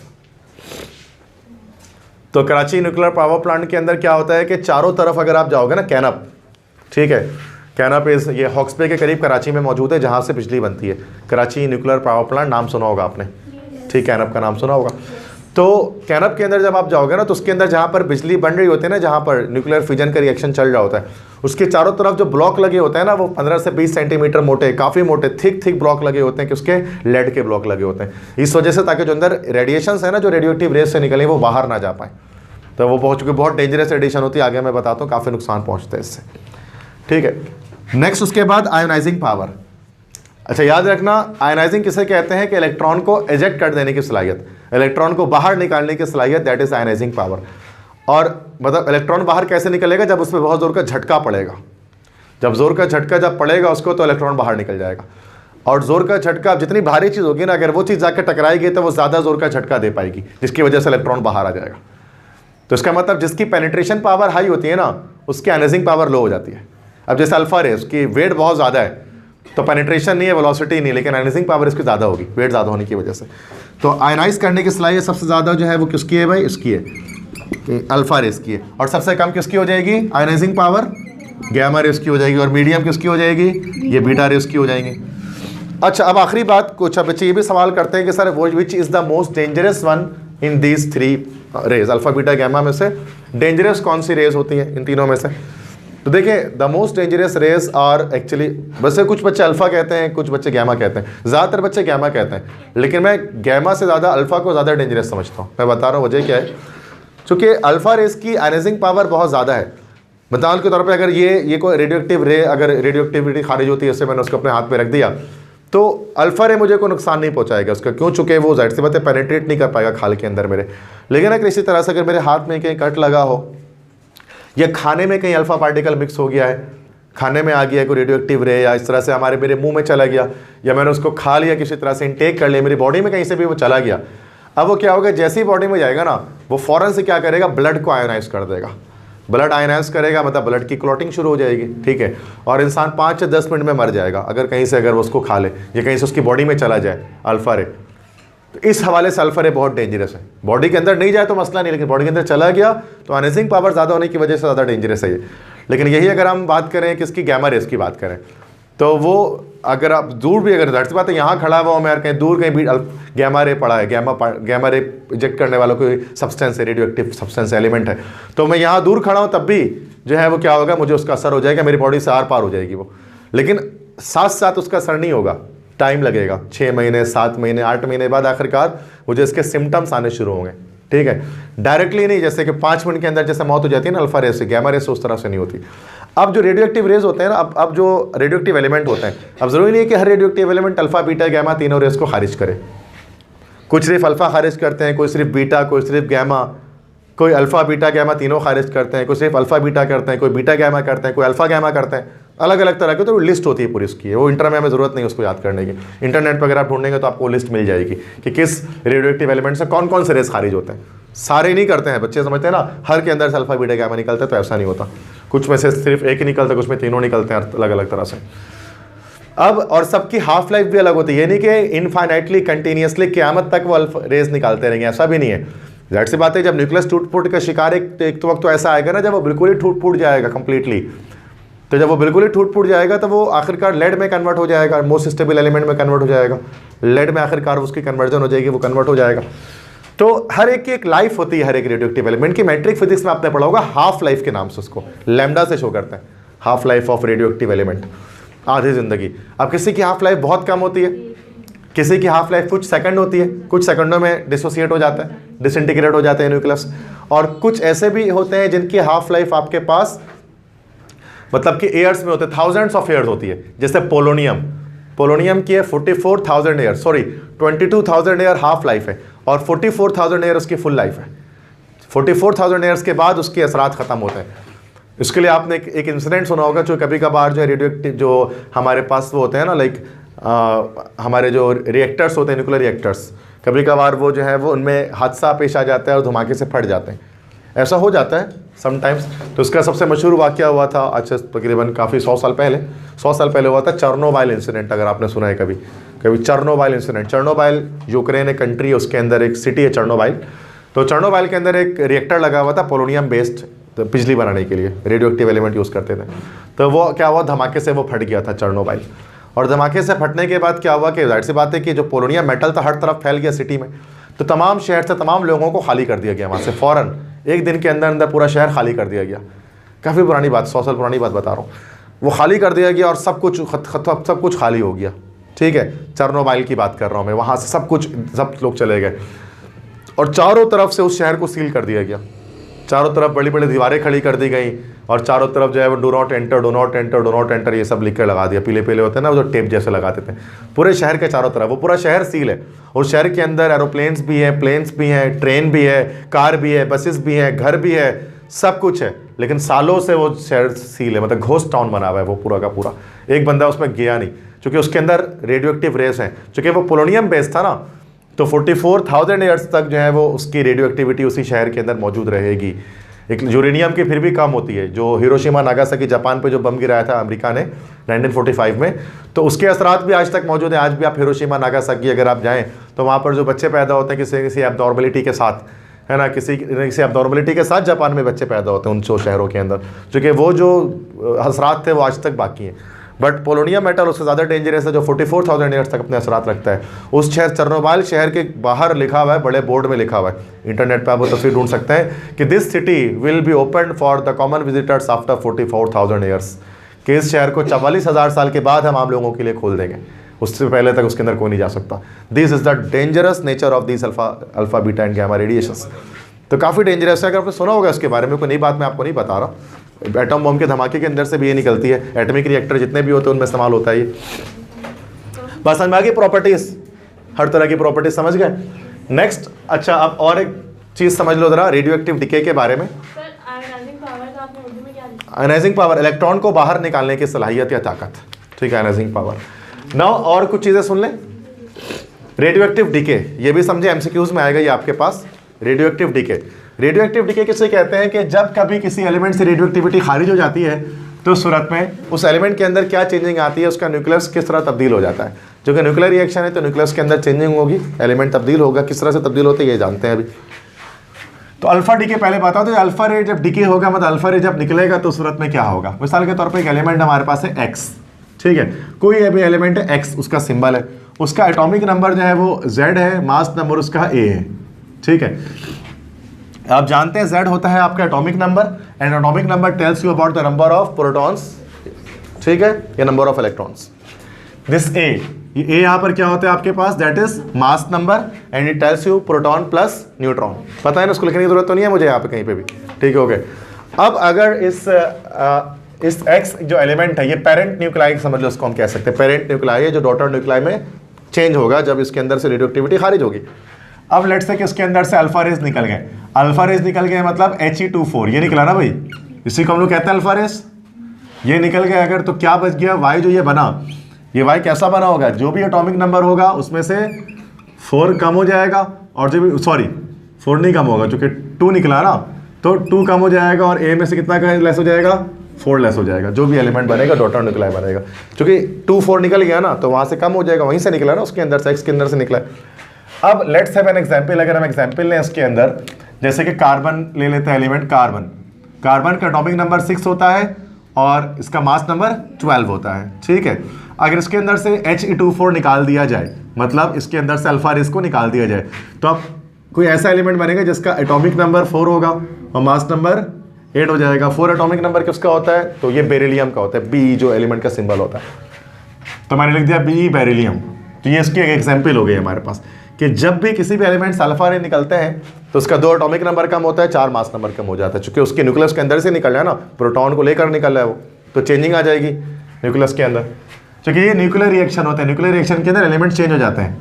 तो कराची न्यूक्लियर पावर प्लांट के अंदर क्या होता है कि चारों तरफ अगर आप जाओगे ना, कैनअप, ठीक है, कैनअप ये हॉक्स बे के करीब कराची में मौजूद है, जहाँ से बिजली बनती है। कराची न्यूक्लियर पावर प्लांट नाम सुना होगा आपने, ठीक, कैनअप का नाम सुना होगा। तो कैनअप के अंदर जब आप जाओगे ना, तो उसके अंदर जहाँ पर बिजली बन रही होती है ना, जहाँ पर न्यूक्लियर फिजन का रिएक्शन चल रहा होता है, उसके चारों तरफ जो ब्लॉक लगे होते हैं ना, वो 15 से 20 सेंटीमीटर मोटे, काफ़ी मोटे थिक ब्लॉक लगे होते हैं, कि उसके लेड के ब्लॉक लगे होते हैं। इस वजह से ताकि जो अंदर रेडिएशन है ना, जो रेडियो एक्टिव रेस से निकले, वो बाहर ना जा पाए। तो वो चूँकि बहुत डेंजरस रेडिएशन होती है, आगे मैं बताता हूँ, काफ़ी नुकसान पहुँचते हैं इससे, ठीक है। नेक्स्ट उसके बाद आयोनाइजिंग पावर। अच्छा, याद रखना, आयोनाइजिंग किसे कहते हैं कि इलेक्ट्रॉन को एजेक्ट कर देने की सलाहियत, इलेक्ट्रॉन को बाहर निकालने की सलाहियत, दैट इज आयोनाइजिंग पावर। और मतलब इलेक्ट्रॉन बाहर कैसे निकलेगा, जब उस पर बहुत जोर का झटका पड़ेगा। जब जोर का झटका जब पड़ेगा उसको, तो इलेक्ट्रॉन बाहर निकल जाएगा। और जोर का झटका, जितनी भारी चीज़ होगी ना, अगर वो चीज़ जाकर टकराएगी तो वो ज़्यादा जोर का झटका दे पाएगी, जिसकी वजह से इलेक्ट्रॉन बाहर आ जाएगा। तो इसका मतलब जिसकी पेनिट्रेशन पावर हाई होती है ना, उसकी आयोनाइजिंग पावर लो हो जाती है। अब जैसे अल्फा रे, उसकी वेट बहुत ज़्यादा है, तो पेनिट्रेशन नहीं है, वेलोसिटी नहीं, लेकिन आयोनाइजिंग पावर इसकी ज़्यादा होगी, वेट ज़्यादा होने की वजह से। तो आयोनाइज करने की सलाहियत सबसे ज़्यादा जो है वो किसकी है भाई, इसकी है, अल्फा रेस की है। और सबसे कम किसकी हो जाएगी आयोनाइजिंग पावर, गैमा रेस की हो जाएगी। और मीडियम किसकी हो जाएगी, ये बीटा रेस की हो जाएंगी। अच्छा, अब आखिरी बात, कुछ बच्चे ये भी सवाल करते हैं कि sir which is the most dangerous one in these 3 rays, alpha beta gamma में से डेंजरस कौन सी रेज होती है इन तीनों में से। तो देखिए, the most dangerous rays are actually, वैसे कुछ बच्चे अल्फा कहते हैं, कुछ बच्चे गैमा कहते हैं, ज़्यादातर बच्चे गैमा कहते हैं, लेकिन मैं गैमा से ज़्यादा अल्फा को ज़्यादा डेंजरस समझता हूँ। मैं बता रहा हूँ वजह क्या है। चूँकि अल्फा रेस की आयोनाइजिंग पावर बहुत ज़्यादा है। मिसाल के तौर पर अगर ये कोई रेडियो एक्टिव रे, अगर रेडियो एक्टिविटी खारिज होती है, इससे मैंने उसको अपने हाथ में रख दिया, तो अल्फा रे मुझे कोई नुकसान नहीं पहुंचाएगा उसका, क्यों, चूँकि वो जाहिर सी बात है पेनिट्रेट नहीं कर पाएगा खाल के अंदर मेरे। लेकिन अगर इसी तरह से अगर मेरे हाथ में कहीं कट लगा हो, या खाने में कहीं अल्फा पार्टिकल मिक्स हो गया है, खाने में आ गया कोई रेडियो एक्टिव रे, या इस तरह से मेरे मुंह में चला गया, या मैंने उसको खा लिया, किसी तरह से इनटेक कर लिया, मेरी बॉडी में कहीं से भी वो चला गया, अब वो क्या होगा, जैसे ही बॉडी में जाएगा ना, वो फ़ौरन से क्या करेगा, ब्लड को आयोनाइज कर देगा। ब्लड आयोनाइज करेगा मतलब ब्लड की क्लॉटिंग शुरू हो जाएगी, ठीक है, और इंसान 5 से 10 मिनट में मर जाएगा अगर कहीं से अगर वो उसको खा ले, या कहीं से उसकी बॉडी में चला जाए अल्फा रे। तो इस हवाले से अल्फा रे बहुत डेंजरस है। बॉडी के अंदर नहीं जाए तो मसला नहीं, लेकिन बॉडी के अंदर चला गया तो आयोनाइजिंग पावर ज़्यादा होने की वजह से ज़्यादा डेंजरस है ये। लेकिन यही अगर हम बात करें किसकी, गैमा रेस की बात करें, तो वो अगर आप दूर भी, अगर जाहिर सी बात है यहाँ खड़ा हुआ हूँ मैं, कहीं दूर कहीं भी गैमा रे पड़ा है, गैमा रे इजेक्ट करने वाला कोई सब्सटेंस है, रेडियो एक्टिव सब्सटेंस एलिमेंट है, तो मैं यहाँ दूर खड़ा हूँ तब भी जो है वो क्या होगा, मुझे उसका असर हो जाएगा, मेरी बॉडी से आर पार हो जाएगी वो। लेकिन साथ साथ उसका असर नहीं होगा, टाइम लगेगा, 6 महीने, 7 महीने, 8 महीने बाद आखिरकार मुझे इसके सिम्टम्स आने शुरू होंगे, ठीक है। डायरेक्टली नहीं, जैसे कि 5 मिनट के अंदर जैसे मौत हो जाती है ना अल्फा रेस से, गैमा रेस से उस तरह से नहीं होती। अब जो रेडियो एक्टिव रेज होते हैं ना, अब जो रेडियो एक्टिव एलिमेंट होते हैं, अब ज़रूरी नहीं है कि हर radioactive element alpha beta gamma तीनों रेस को खारिज करे। कुछ सिर्फ अल्फा खारिज करते हैं, कोई सिर्फ बीटा, कोई सिर्फ गैमा, कोई अल्फा बीटा गैमा तीनों खारिज करते हैं, कोई सिर्फ अल्फा बीटा करते हैं, कोई बीटा गैमा करते हैं, कोई अल्फा गैमा करते हैं, अलग अलग तरह की तो लिस्ट होती है पूरी उसकी। वो इंटर में हमें ज़रूरत नहीं उसको याद करने की, इंटरनेट पर अगर आप ढूंढेंगे तो आपको लिस्ट मिल जाएगी कि किस रेडियो एक्टिव एलिमेंट से कौन कौन से रेस खारिज होते हैं। सारे नहीं करते हैं, बच्चे समझते हैं ना हर के अंदर से अल्फा बीटा गैमा निकलता है, तो ऐसा नहीं होता। कुछ में से सिर्फ एक ही निकलता है, कुछ में तीनों निकलते हैं अलग अलग तरह से। अब और सबकी हाफ लाइफ भी अलग होती है, ये नहीं कि इनफाइनाइटली कंटिन्यूसली क़यामत तक वो अल्फा रेस निकालते रहेंगे, ऐसा भी नहीं है। जाहिर सी बात है जब न्यूक्लियस टूट फूट का शिकार एक तो वक्त तो ऐसा आएगा ना जब वो बिल्कुल ही टूट फूट जाएगा कंप्लीटली। तो जब वो बिल्कुल ही टूट फूट जाएगा तो वो आखिरकार लेड में कन्वर्ट हो जाएगा, मोस्ट स्टेबल एलिमेंट में कन्वर्ट हो जाएगा, लेड में आखिरकार उसकी कन्वर्जन हो जाएगी, वो कन्वर्ट हो जाएगा। तो हर एक की एक लाइफ होती है, हर एक रेडियो एक्टिव एलिमेंट की। मैट्रिक फिजिक्स में आपने पढ़ा होगा हाफ लाइफ के नाम से, उसको लैम्डा से शो करते हैं, half life of radio active element, आधी जिंदगी। अब किसी की हाफ लाइफ बहुत कम होती है, किसी की हाफ लाइफ कुछ सेकंड होती है, कुछ सेकंडों में डिसोसिएट हो जाता है, डिसइंटीग्रेट हो जाते हैं न्यूक्लियस। और कुछ ऐसे भी होते हैं जिनकी हाफ लाइफ आपके पास मतलब कि ईयर्स में होते हैं, थाउजेंड्स ऑफ ईयर्स होती है। जैसे पोलोनियम, पोलोनियम की है 44,000 year, sorry 22,000 year half life है, और 44,000 ईयर उसकी फुल लाइफ है। 44,000 ईयर्स के बाद उसके असरात ख़त्म होते हैं। इसके लिए आपने एक इंसिडेंट सुना होगा, जो कभी कभार जो है रेडियो एक्टिव जो हमारे पास वो होते हैं ना, लाइक हमारे जो रिएक्टर्स होते हैं, न्यूक्लियर रिएक्टर्स, कभी कभार वो जो है वो उनमें हादसा पेश आ जाता है और धमाके से फट जाते हैं, ऐसा हो जाता है समटाइम्स। तो उसका सबसे मशहूर वाक़या हुआ था अच्छा तकरीबन काफ़ी 100 साल पहले हुआ था, चेर्नोबिल इंसिडेंट। अगर आपने सुना है कभी चेर्नोबिल इंसिडेंट। चेर्नोबिल यूक्रेन एक कंट्री है, उसके अंदर एक सिटी है चेर्नोबिल। तो चेर्नोबिल के अंदर एक रिएक्टर लगा हुआ था पोलोनियम बेस्ड, तो बिजली बनाने के लिए रेडियो एक्टिव एलिमेंट यूज़ करते थे। तो वो क्या हुआ, धमाके से वो फट गया था चेर्नोबिल। और धमाके से फटने के बाद क्या हुआ कि जाहिर सी बात है कि जो पोलोनियम मेटल था हर तरफ फैल गया सिटी में। तो तमाम शहर से तमाम लोगों को खाली कर दिया गया वहाँ से, फ़ौरन एक दिन के अंदर अंदर पूरा शहर खाली कर दिया गया। काफ़ी पुरानी बात, 100 साल पुरानी बात बता रहा हूँ। वो खाली कर दिया गया और सब कुछ खाली हो गया, ठीक है। चेर्नोबिल की बात कर रहा हूँ मैं, वहाँ से सब लोग चले गए और चारों तरफ से उस शहर को सील कर दिया गया। चारों तरफ बड़ी बड़ी दीवारें खड़ी कर दी गई और चारों तरफ जो है वो do not enter, do not enter, do not enter, ये सब लिख कर लगा दिया। पीले पीले होते हैं ना वो, जो टेप जैसे लगाते थे पूरे शहर के चारों तरफ। वो पूरा शहर सील है और शहर के अंदर एरोप्लेन्स भी हैं, प्लेन्स भी हैं, ट्रेन भी है, कार भी है, बसेस भी हैं, घर भी है, सब कुछ है। लेकिन सालों से वो शहर सील है, मतलब घोस्ट टाउन बना हुआ है वो पूरा का पूरा। एक बंदा उसमें गया नहीं, क्योंकि उसके अंदर रेडियो एक्टिव रेस हैं। चूँकि वो पोलोनियम बेस्ड था ना, तो 44,000 ईयर्स तक जो है वो उसकी रेडियो एक्टिविटी उसी शहर के अंदर मौजूद रहेगी। एक यूरेनियम की फिर भी कम होती है। जो हिरोशिमा नागासाकी जापान पे जो बम गिराया था अमेरिका ने 1945 में, तो उसके असरात भी आज तक मौजूद हैं। आज भी आप हिरोशिमा नागासाकी अगर आप जाएं तो वहाँ पर जो बच्चे पैदा होते हैं किसी एब्नॉर्मलिटी के साथ, है ना, किसी एब्नॉर्मलिटी के साथ जापान में बच्चे पैदा होते हैं उन शहरों के अंदर, क्योंकि वो जो असरात थे वो आज तक बाकी हैं। बट पोलोनियम मेटल उससे ज़्यादा डेंजरस है, जो 44,000 ईयर्स तक अपने असरात रखता है। उस शहर चेर्नोबिल शहर के बाहर लिखा हुआ है, बड़े बोर्ड में लिखा हुआ है, इंटरनेट पे आप वो तस्वीर ढूंढ सकते हैं कि this city will be open for the common visitors after 44,000 years. कि इस शहर को 44,000 साल के बाद हम आम लोगों के लिए खोल देंगे, उससे पहले तक उसके अंदर कोई नहीं जा सकता। This is the dangerous nature of this alpha beta and gamma radiations. तो काफ़ी डेंजरस है। अगर आपने सुना होगा इसके बारे में, कोई नई बात मैं आपको नहीं बता रहा। एटम बम के धमाके के अंदर से भी ये निकलती है, एटॉमिक रिएक्टर जितने भी होते हैं उनमें इस्तेमाल होता है ये। बस समझ में आ गई प्रॉपर्टीज, हर तरह की प्रॉपर्टीज समझ गए। नेक्स्ट, अच्छा अब और एक चीज़ समझ लो ज़रा रेडियो एक्टिव डिके के बारे में। आयनाइजिंग पावर, इलेक्ट्रॉन को बाहर निकालने की सलाहियत या ताकत, ठीक है, आयनाइजिंग पावर। नाउ और कुछ चीज़ें सुन लें। रेडियो एक्टिव डिके, ये भी समझे, एमसीक्यूज में आएगा ये आपके पास। Radioactive decay, radioactive decay किसे कहते हैं कि जब कभी किसी एलिमेंट से रेडियो एक्टिविटी खारिज हो जाती है तो उस सूरत में उस एलिमेंट के अंदर क्या चेंजिंग आती है, उसका न्यूक्लियस किस तरह तब्दील हो जाता है। जो कि न्यूक्लियर रिएक्शन है तो न्यूक्लियस के अंदर चेंजिंग होगी, एलिमेंट तब्दील होगा। किस तरह से तब्दील होते हैं ये जानते हैं अभी। तो अल्फा डिके पहले बताओ, तो अल्फा रे जब डिके होगा, मतलब अल्फा रे जब निकलेगा तो सूरत में क्या होगा। मिसाल के तौर पर एक एलिमेंट हमारे पास है एक्स, ठीक है, कोई अभी एलिमेंट है एक्स, उसका सिंबल है, उसका एटॉमिक नंबर जो है वो जेड है, मास नंबर उसका ए है, ठीक है। आप जानते हैं Z होता है आपका atomic number, and atomic number tells you about the number of protons, ठीक है, या number of electrons. This A, ये ए यहाँ पर क्या होता है आपके पास, that is mass number and it tells you proton plus neutron. पता है ना, उसको लिखने की जरूरत तो नहीं है मुझे यहाँ पे कहीं पे भी, ठीक हो गए। अब अगर इस एक्स जो एलिमेंट है ये पेरेंट न्यूक्लाई समझ लो, उसको हम कह सकते हैं पेरेंट न्यूक्लाई है, जो डॉटर न्यूक्लाई में चेंज होगा जब इसके अंदर से रेडियो एक्टिविटी खारिज होगी। अब लेट्स से कि इसके अंदर से अल्फा रेज निकल गए, अल्फा रेज निकल गए मतलब He24 ये निकला ना भाई, इसी को हम लोग कहते हैं अल्फा रेज। ये निकल गए अगर, तो क्या बच गया, वाई जो ये बना, ये वाई कैसा बना होगा, जो भी एटॉमिक नंबर होगा उसमें से 4 कम हो जाएगा, और जो भी 4 नहीं कम होगा क्योंकि 2 निकला ना, तो 2 कम हो जाएगा और ए में से कितना लेस हो जाएगा, 4 लेस हो जाएगा। जो भी एलिमेंट बनेगा डॉटर न्यूक्लाई बनेगा, क्योंकि 2 4 निकल गया ना तो वहाँ से कम हो जाएगा, वहीं से निकला ना, उसके अंदर से एक्स के अंदर से निकला। अब लेट्स हैव एन एग्जांपल, अगर हम एग्जांपल लें इसके अंदर, जैसे कि कार्बन ले लेते हैं एलिमेंट कार्बन। कार्बन का एटॉमिक नंबर 6 होता है और इसका मास नंबर 12 होता है, ठीक है। अगर इसके अंदर से He24 निकाल दिया जाए, मतलब इसके अंदर से अल्फा रेस को निकाल दिया जाए। तो अब कोई ऐसा एलिमेंट बनेगा जिसका एटॉमिक नंबर 4 होगा और मास नंबर 8 हो जाएगा। 4 एटॉमिक नंबर किसका होता है? तो ये बेरिलियम का होता है, बी जो एलिमेंट का सिंबल होता है। तो मैंने लिख दिया बी बेरिलियम। तो ये इसकी एक एग्जाम्पल हो गई हमारे पास कि जब भी किसी भी एलिमेंट से अल्फा रे निकलते हैं तो उसका 2 एटॉमिक नंबर कम होता है, 4 मास नंबर कम हो जाता है, क्योंकि उसके न्यूक्लियस के अंदर से निकल रहा है ना, प्रोटॉन को लेकर निकल रहा है वो, तो चेंजिंग आ जाएगी न्यूक्लियस के अंदर। क्योंकि ये न्यूक्लियर रिएक्शन होता है, न्यूक्लियर रिएक्शन के अंदर एलिमेंट चेंज हो जाते हैं।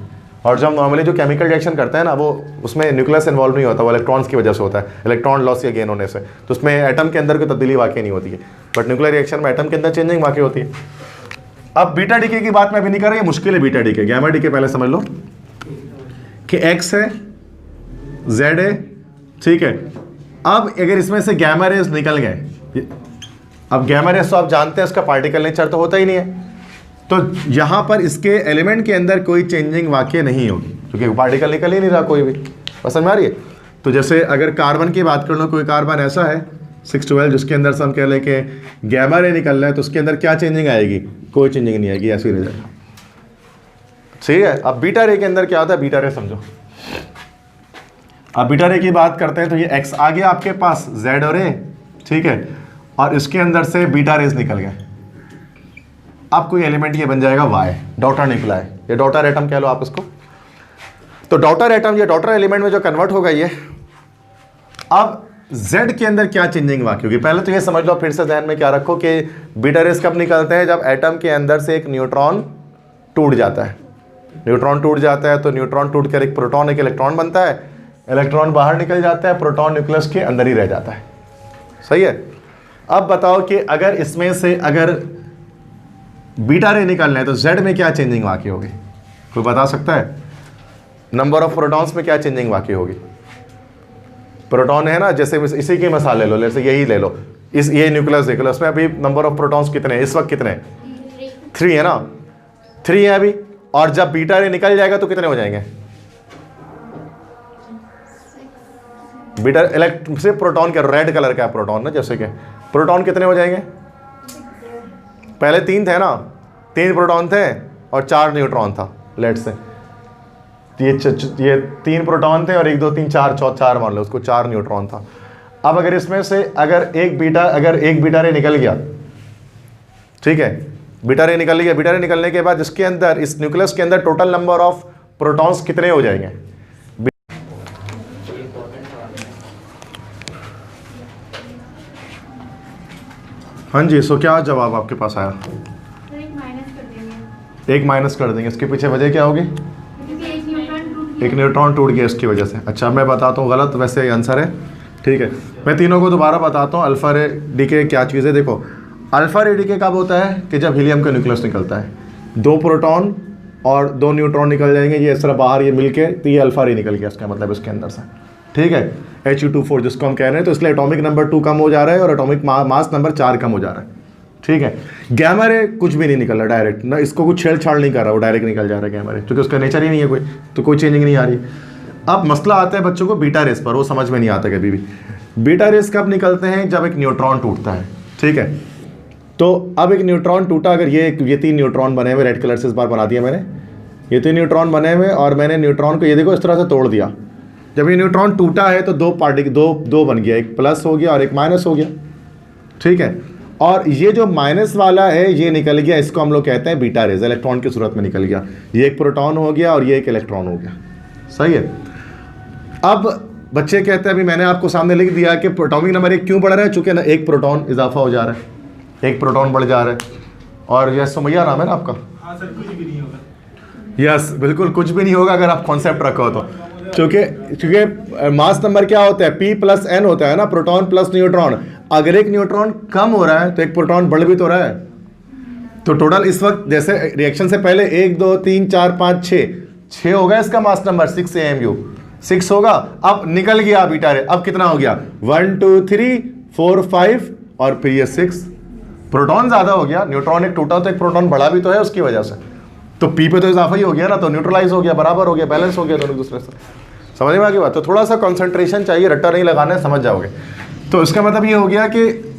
और जब नॉर्मली जो केमिकल रिएक्शन करते हैं ना, वो उसमें न्यूक्लियस इन्वॉल्व नहीं होता, वो इलेक्ट्रॉन्स की वजह से होता है, इलेक्ट्रॉन लॉस या गेन होने से। तो उसमें एटम के अंदर कोई तब्दीली वाकई नहीं होती है, बट न्यूक्लियर रिएक्शन में एटम के अंदर चेंजिंग वाकई होती है। अब बीटा डीके की बात मैं भी नहीं कर रहा, ये मुश्किल है बीटा डीके। गैमा डीके पहले समझ लो कि एक्स है, जेड है, ठीक है। अब अगर इसमें से गैमा रेज निकल गए, अब गैमा रेज तो आप जानते हैं इसका पार्टिकल नेचर तो होता ही नहीं है, तो यहां पर इसके एलिमेंट के अंदर कोई चेंजिंग वाकई नहीं होगी, क्योंकि पार्टिकल निकल ही नहीं रहा कोई भी। समझ में आ रही है? तो जैसे अगर कार्बन की बात कर लो, कोई कार्बन ऐसा है 612 जिसके अंदर से हम कह लें कि गैमा रे निकल रहा है, तो उसके अंदर क्या चेंजिंग आएगी? कोई चेंजिंग नहीं आएगी, ऐसे ही रह जाएगा। ठीक है। अब बीटा रे के अंदर क्या होता है? बीटा रे समझो। अब बीटा रे की बात करते हैं तो ये एक्स आ गया आपके पास, जेड और ए, ठीक है, और इसके अंदर से बीटा रेज निकल गए। अब कोई एलिमेंट ये बन जाएगा वाई, डॉटर निकला है, ये डॉटर एटम कह लो आप इसको। तो डॉटर एटम, ये डॉटर एलिमेंट में जो कन्वर्ट होगा ये, अब Z के अंदर क्या चेंजिंग वाकई होगी? पहले तो ये समझ लो, फिर से ध्यान में क्या रखो कि बीटा रेज कब निकलते हैं? जब एटम के अंदर से एक न्यूट्रॉन टूट जाता है। न्यूट्रॉन टूट जाता है तो न्यूट्रॉन टूट कर एक प्रोटॉन एक इलेक्ट्रॉन बनता है, इलेक्ट्रॉन बाहर निकल जाता है, प्रोटॉन न्यूक्लियस के अंदर ही रह जाता है। सही है। अब बताओ कि अगर इसमें से अगर बीटा रे निकलना है तो Z में क्या चेंजिंग वाकई होगी? कोई बता सकता है? नंबर ऑफ प्रोटॉन्स में क्या चेंजिंग वाकई होगी? प्रोटॉन है ना, जैसे इसी की मिसाल ले लो, जैसे यही ले लो, इस ये न्यूक्लियस देख लो, उसमें अभी नंबर ऑफ प्रोटॉन्स कितने हैं इस वक्त? कितने? 3 है ना, 3 है अभी। और जब बीटा रे निकल जाएगा तो कितने हो जाएंगे? बीटा सिर्फ प्रोटॉन का, रेड कलर का प्रोटॉन ना, जैसे कि प्रोटॉन कितने हो जाएंगे? पहले 3 थे ना, 3 प्रोटॉन थे और 4 न्यूट्रॉन था, लेट से ये 3 प्रोटॉन थे और 1 2 3 4 मान लो उसको, 4 न्यूट्रॉन था। अब अगर इसमें से अगर एक बीटा रे निकल गया, ठीक है, बीटा रे निकल गया, बीटा रे निकलने के बाद इसके अंदर, इस न्यूक्लियस के अंदर टोटल नंबर ऑफ प्रोटॉन्स कितने हो जाएंगे? हाँ जी। सो क्या जवाब आपके पास आया? एक माइनस कर देंगे। इसके पीछे वजह क्या होगी? एक न्यूट्रॉन टूट गया इसकी वजह से। अच्छा, मैं बताता हूँ गलत, वैसे आंसर है, ठीक है। मैं तीनों को दोबारा बताता हूँ। अल्फा रे डीके क्या चीज़ है? देखो, अल्फा रे डीके कब होता है? कि जब हीलियम का न्यूक्लियस निकलता है, 2 प्रोटॉन और 2 न्यूट्रॉन निकल जाएंगे, ये इस तरह बाहर ये मिलके, तो ये अल्फा रे निकल गया, इसका मतलब इसके अंदर से, ठीक है, He2 जिसको हम कह रहे हैं। तो इसलिए एटॉमिक नंबर 2 कम हो जा रहा है और एटॉमिक मास नंबर 4 कम हो जा रहा है, ठीक है। गैमा रे कुछ भी नहीं निकल रहा डायरेक्ट ना, इसको कुछ छेड़छाड़ नहीं कर रहा, वो डायरेक्ट निकल जा रहा है गैमा रे, क्योंकि उसका नेचर ही नहीं है कोई, तो कोई चेंजिंग नहीं आ रही। अब मसला आता है बच्चों को बीटा रेस पर, वो समझ में नहीं आता कभी भी। बीटा रेस कब निकलते हैं? जब एक न्यूट्रॉन टूटता है, ठीक है। तो अब एक न्यूट्रॉन टूटा, अगर ये 3 न्यूट्रॉन बने हुए, रेड कलर से इस बार बना दिया मैंने, ये 3 न्यूट्रॉन बने हुए और मैंने न्यूट्रॉन को ये देखो इस तरह से तोड़ दिया। जब ये न्यूट्रॉन टूटा है तो 2 पार्टिकल, दो बन गया, एक प्लस हो गया और एक माइनस हो गया, ठीक है। और ये जो माइनस वाला है ये निकल गया, इसको हम लोग कहते हैं बीटा रेज, इलेक्ट्रॉन की सूरत में निकल गया। ये एक प्रोटॉन हो गया और ये एक इलेक्ट्रॉन हो गया, सही है। अब बच्चे कहते हैं, अभी मैंने आपको सामने लिख दिया कि एटॉमिक नंबर 1 क्यों बढ़ रहा है? चूंकि ना एक प्रोटॉन इजाफा हो जा रहा है, एक प्रोटॉन बढ़ जा रहा है। और यह सुमैया नाम है ना आपका?
हाँ सर, कुछ भी नहीं होगा।
यस, बिल्कुल कुछ भी नहीं होगा अगर आप कॉन्सेप्ट रखो तो। क्योंकि मास नंबर क्या होता है? P + N होता है ना, प्रोटॉन प्लस न्यूट्रॉन। अगर एक न्यूट्रॉन कम हो रहा है तो एक प्रोटॉन बढ़ भी तो रहा है। तो टोटल इस वक्त जैसे रिएक्शन से पहले 1 2 3 4 5 6 होगा इसका मास नंबर, 6 AMU 6 होगा। अब निकल गया बीटा रे, अब कितना हो गया? 1 2 3 4 5 और फिर ये 6। प्रोटॉन ज्यादा हो गया, न्यूट्रॉन एक टूटा तो एक प्रोटॉन बढ़ा भी तो है उसकी वजह से, तो P पे तो इजाफा ही हो गया ना, तो न्यूट्रलाइज हो गया, बराबर हो गया, बैलेंस हो गया दोनों दूसरे से। समझ में आ गई बात? तो थोड़ा सा कंसंट्रेशन चाहिए, रट्टा नहीं लगाना है, समझ जाओगे। तो इसका मतलब ये हो गया कि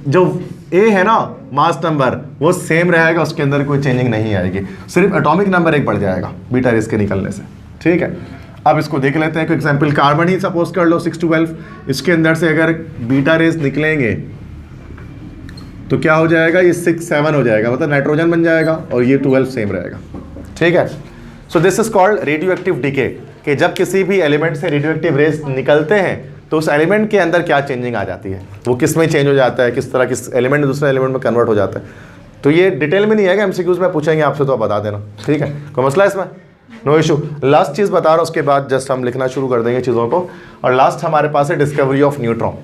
जो ए है ना मास नंबर, वो सेम रहेगा, उसके अंदर कोई चेंजिंग नहीं आएगी, सिर्फ एटॉमिक नंबर एक बढ़ जाएगा बीटा रेस के निकलने से। ठीक है, अब इसको देख लेते हैं कि एग्जाम्पल कार्बन ही सपोज कर लो 612, इसके अंदर से अगर बीटा रेस निकलेंगे तो क्या हो जाएगा, ये 6 7 हो जाएगा, मतलब नाइट्रोजन बन जाएगा और ये 12 सेम रहेगा। ठीक है, so this is called radio active decay, कि जब किसी भी एलिमेंट से रेडियो एक्टिव रेस निकलते हैं तो उस एलिमेंट के अंदर क्या चेंजिंग आ जाती है, वो किस में चेंज हो जाता है, किस तरह किस एलिमेंट दूसरे एलिमेंट में कन्वर्ट हो जाता है। तो ये डिटेल में नहीं आएगा, एमसीक्यूज में पूछेंगे आपसे तो आप बता देना। ठीक है, कोई मसला है इसमें, नो इशू। लास्ट चीज़ बता रहा हूँ, उसके बाद जस्ट हम लिखना शुरू कर देंगे चीज़ों को। और लास्ट हमारे पास है डिस्कवरी ऑफ न्यूट्रॉन,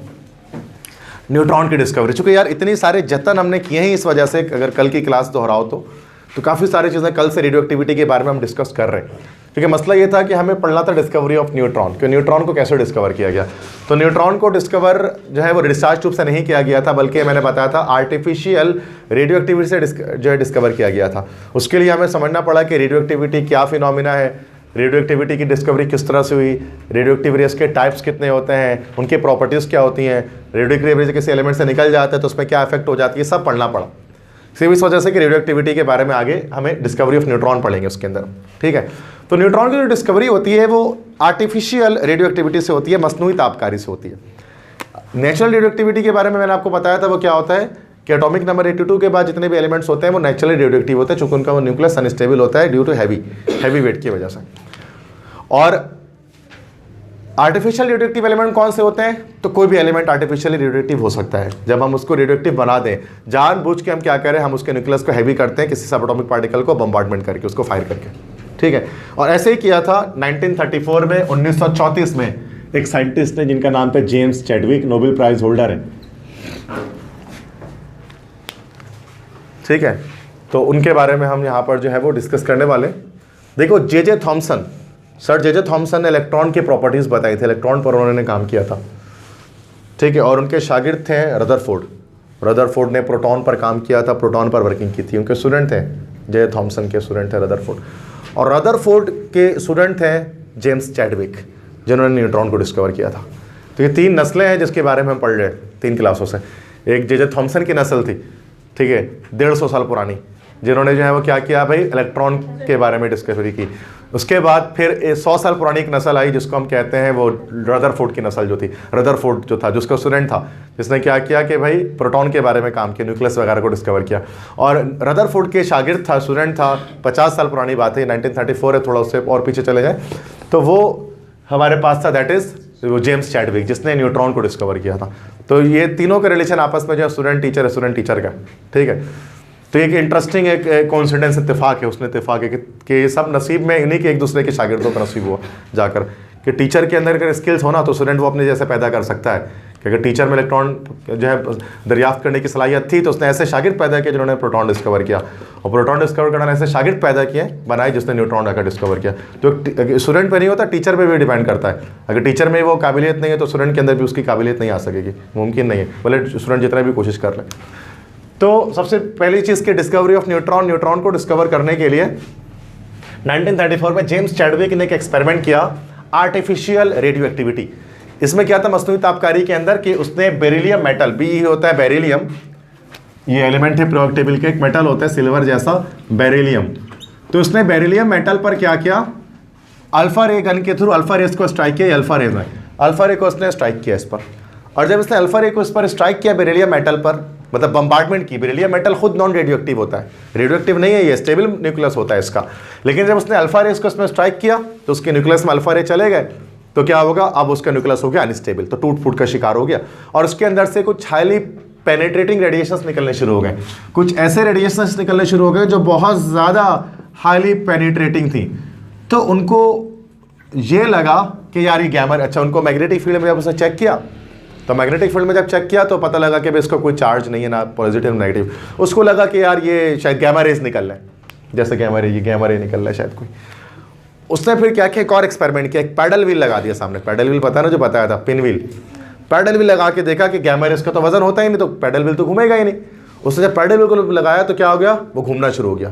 न्यूट्रॉन की डिस्कवरी। चूँकि यार इतनी सारे जतन हमने किए हैं इस वजह से, अगर कल की क्लास दोहराओ तो काफ़ी सारी चीज़ें कल से रेडियो एक्टिविटी के बारे में हम डिस्कस कर रहे हैं। क्योंकि मसला ये था कि हमें पढ़ना था डिस्कवरी ऑफ न्यूट्रॉन, कि न्यूट्रॉन को कैसे डिस्कवर किया गया। तो न्यूट्रॉन को डिस्कवर जो है वो डिस्चार्ज ट्यूब से नहीं किया गया था, बल्कि मैंने बताया था आर्टिफिशियल रेडियो एक्टिविटी से जो है डिस्कवर किया गया था। उसके लिए हमें समझना पड़ा कि रेडियो एक्टिविटी क्या फिनोमिना है, रेडियो एक्टिविटी की डिस्कवरी किस तरह से हुई, रेडियो एक्टिव रेस के टाइप्स कितने होते हैं, उनकी प्रॉपर्टीज़ क्या होती हैं, रेडियो एक्टिव रेस किसी एलिमेंट से निकल जाता है तो उसमें क्या इफेक्ट हो जाती है, सब पढ़ना पड़ा। सिर्फ इस वजह से कि रेडियो एक्टिविटी के बारे में आगे हमें डिस्कवरी ऑफ न्यूट्रॉन पढ़ेंगे उसके अंदर। ठीक है, तो न्यूट्रॉन की जो डिस्कवरी होती है वो आर्टिफिशियल रेडियो एक्टिविटी से होती है, मसनूई तापकारी से होती है। नेचुरल रेडियो एक्टिविटी के बारे में मैंने आपको बताया था, वो क्या होता है कि एटॉमिक नंबर 82 के बाद जितने भी एलिमेंट्स होते हैं वो नेचुरली रेडियो एक्टिव होते हैं, चूंकि उनका वो न्यूक्लियस अनस्टेबल होता है ड्यू टू हैवी वेट की वजह से। और आर्टिफिशियल रेडियोएक्टिव एलिमेंट कौन से होते हैं, तो कोई भी एलिमेंट आर्टिफिशियली रेडियोएक्टिव हो सकता है। जब हम उसको रेडियोएक्टिव बना दें, जानबूझ के हम क्या करें, हम उसके न्यूक्लियस को हैवी करते हैं किसी सबएटॉमिक पार्टिकल को बम्बार्डमेंट करके, उसको फायर करके। ठीक है, और ऐसे ही किया था 1934 में, 1934 में एक साइंटिस्ट ने जिनका नाम पे James Chadwick, Nobel prize holder है। ठीक है, तो उनके बारे में हम यहाँ पर जो है वो डिस्कस करने वाले। देखो J Thomson, sir J Thomson ने इलेक्ट्रॉन की प्रॉपर्टीज़ बताई थी, इलेक्ट्रॉन पर उन्होंने काम किया था। ठीक है, और उनके शागिर्द थे रदरफोर्ड ने प्रोटॉन पर काम किया था, प्रोटॉन पर वर्किंग की थी। उनके स्टूडेंट थे जे थॉमसन के स्टूडेंट थे रदरफोर्ड, और रदरफोर्ड के स्टूडेंट थे जेम्स चैडविक, जिन्होंने न्यूट्रॉन को डिस्कवर किया था। तो ये 3 नस्लें हैं जिसके बारे में हम पढ़ रहे हैं 3 क्लासों से। एक जे थॉमसन की नस्ल थी, ठीक है, 150 साल पुरानी, जिन्होंने जो है वो क्या किया भाई, इलेक्ट्रॉन के बारे में डिस्कवरी की। उसके बाद फिर 100 साल पुरानी एक नस्ल आई जिसको हम कहते हैं वो रदरफोर्ड की नस्ल जो थी। रदरफोर्ड जो था, जिसका स्टूडेंट था, जिसने क्या किया कि भाई प्रोटॉन के बारे में काम किया, न्यूक्लियस वगैरह को डिस्कवर किया। और रदरफोर्ड के शागिर्द था, स्टूडेंट था, 50 साल पुरानी बात है, 1934 है, थोड़ा उससे और पीछे चले जाए तो वो हमारे पास था, दैट इज़ वो जेम्स चैडविक, जिसने न्यूट्रॉन को डिस्कवर किया था। तो ये तीनों का रिलेशन आपस में जो है स्टूडेंट टीचर का। ठीक है, तो एक इंटरेस्टिंग एक कोइंसिडेंस इत्तेफाक है, उसने इत्तेफाक है कि सब नसीब में इन्हीं के एक दूसरे के शागिर्दों का नसीब हुआ जाकर, कि टीचर के अंदर अगर स्किल्स हो ना तो स्टूडेंट वो अपने जैसे पैदा कर सकता है। कि अगर टीचर में इलेक्ट्रॉन जो है दरियाफ्त करने की सलाहियत थी तो उसने ऐसे शागिर्द पैदा किए जिन्होंने प्रोटॉन डिस्कवर किया, और प्रोटॉन डिस्कवर करने ऐसे शागिर्द पैदा किए बनाए जिसने न्यूट्रॉन आकर डिस्कवर किया। तो स्टूडेंट पर नहीं होता, टीचर पर भी डिपेंड करता है। अगर टीचर में वो काबिलियत नहीं है तो स्टूडेंट के अंदर भी उसकी काबिलियत नहीं आ सकेगी, मुमकिन नहीं है, भले स्टूडेंट जितना भी कोशिश कर ले। तो सबसे पहली चीज़ की डिस्कवरी ऑफ न्यूट्रॉन को डिस्कवर करने के लिए 1934 में जेम्स चैडविक ने एक एक्सपेरिमेंट किया, आर्टिफिशियल रेडियो एक्टिविटी। इसमें क्या था मसनूई तापकारी के अंदर कि उसने बेरिलियम मेटल, बी होता है बेरिलियम, ये एलिमेंट है प्रोडक्ट टेबल के, एक मेटल होता है सिल्वर जैसा बेरिलियम। तो उसने बेरिलियम मेटल पर क्या किया, अल्फा रे गन के थ्रू अल्फा रेस को स्ट्राइक किया, अल्फा रे को उसने स्ट्राइक किया इस पर। और जब इसने अल्फा रे को इस पर स्ट्राइक किया बेरिलियम मेटल पर, मतलब बम्बार्डमेंट की, बेरिलियम मेटल खुद नॉन रेडियो एक्टिव होता है, रेडियो एक्टिव नहीं है, ये स्टेबल न्यूक्लियस होता है इसका। लेकिन जब उसने अल्फा रेस को इसमें स्ट्राइक किया तो उसके न्यूक्लियस में अल्फा रे चले गए, तो क्या होगा, अब उसका न्यूक्लियस हो गया अनस्टेबल, तो टूट फूट का शिकार हो गया। और उसके अंदर से कुछ हाईली पेनिट्रेटिंग रेडिएशंस निकलने शुरू हो गए, कुछ ऐसे रेडिएशंस निकलने शुरू हो गए जो बहुत ज़्यादा हाईली पेनिट्रेटिंग थी। तो उनको ये लगा कि यार ये गैमा, अच्छा उनको मैग्नेटिक फील्ड में जब उसने चेक किया, तो मैग्नेटिक फील्ड में जब चेक किया तो पता लगा कि भाई इसका कोई चार्ज नहीं है, ना पॉजिटिव ना नेगेटिव। उसको लगा कि यार ये शायद गैमा रेस निकल रहा है, जैसे गैमा रे निकल रहा है शायद कोई। उसने फिर क्या किया, एक और एक्सपेरिमेंट किया, एक पैडल व्हील लगा दिया सामने, पैडल व्हील पता है ना जो बताया था, पिन व्हील, पैडल व्हील लगा के देखा कि गैमा रेस का तो वजन होता ही नहीं, तो पैडल व्हील तो घूमेगा ही नहीं। उसने जब पैडल व्हील को लगाया तो क्या हो गया, वो घूमना शुरू हो गया।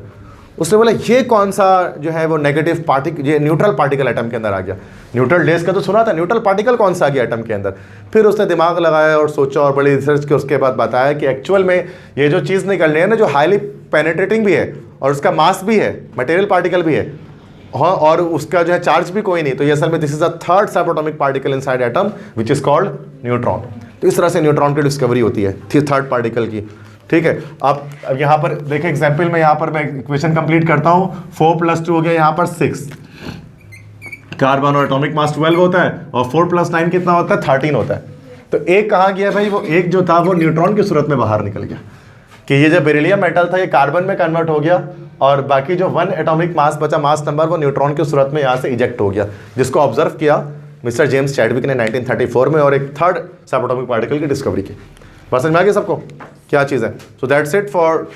उसने बोला ये कौन सा जो है वो नेगेटिव पार्टिकल, ये न्यूट्रल पार्टिकल एटम के अंदर आ गया। न्यूट्रल डेज का तो सुना था, न्यूट्रल पार्टिकल कौन सा आ गया एटम के अंदर। फिर उसने दिमाग लगाया और सोचा और बड़ी रिसर्च के उसके बाद बताया कि एक्चुअल में ये जो चीज़ निकल रही है ना, जो हाईली पेनेट्रेटिंग भी है और उसका मास भी है, मटेरियल पार्टिकल भी है, हाँ, और उसका जो है चार्ज भी कोई नहीं, तो ये असल में दिस इज द थर्ड सब atomic particle inside atom which is called neutron. तो इस तरह से न्यूट्रॉन की डिस्कवरी होती है थर्ड पार्टिकल की। ठीक है, अब यहाँ पर देखिए एग्जाम्पल में, यहाँ पर मैं इक्वेशन कंप्लीट करता हूँ। 4 + 2 हो गया, यहाँ पर 6, कार्बन और एटॉमिक मास 12 होता है, और 4 + 9 कितना होता है, 13 होता है। तो एक कहाँ गया भाई, वो एक जो था वो न्यूट्रॉन की सूरत में बाहर निकल गया, कि ये जो बेरिलियम मेटल था ये कार्बन में कन्वर्ट हो गया, और बाकी जो 1 एटॉमिक मास बचा, मास नंबर, वो न्यूट्रॉन की सूरत में यहाँ से इजेक्ट हो गया, जिसको ऑब्जर्व किया मिस्टर जेम्स चैडविक ने 1934 में, और एक थर्ड सब एटॉमिक पार्टिकल की डिस्कवरी की। बस समझ में आ गया सबको क्या चीज़ है। सो दैट्स इट फॉर,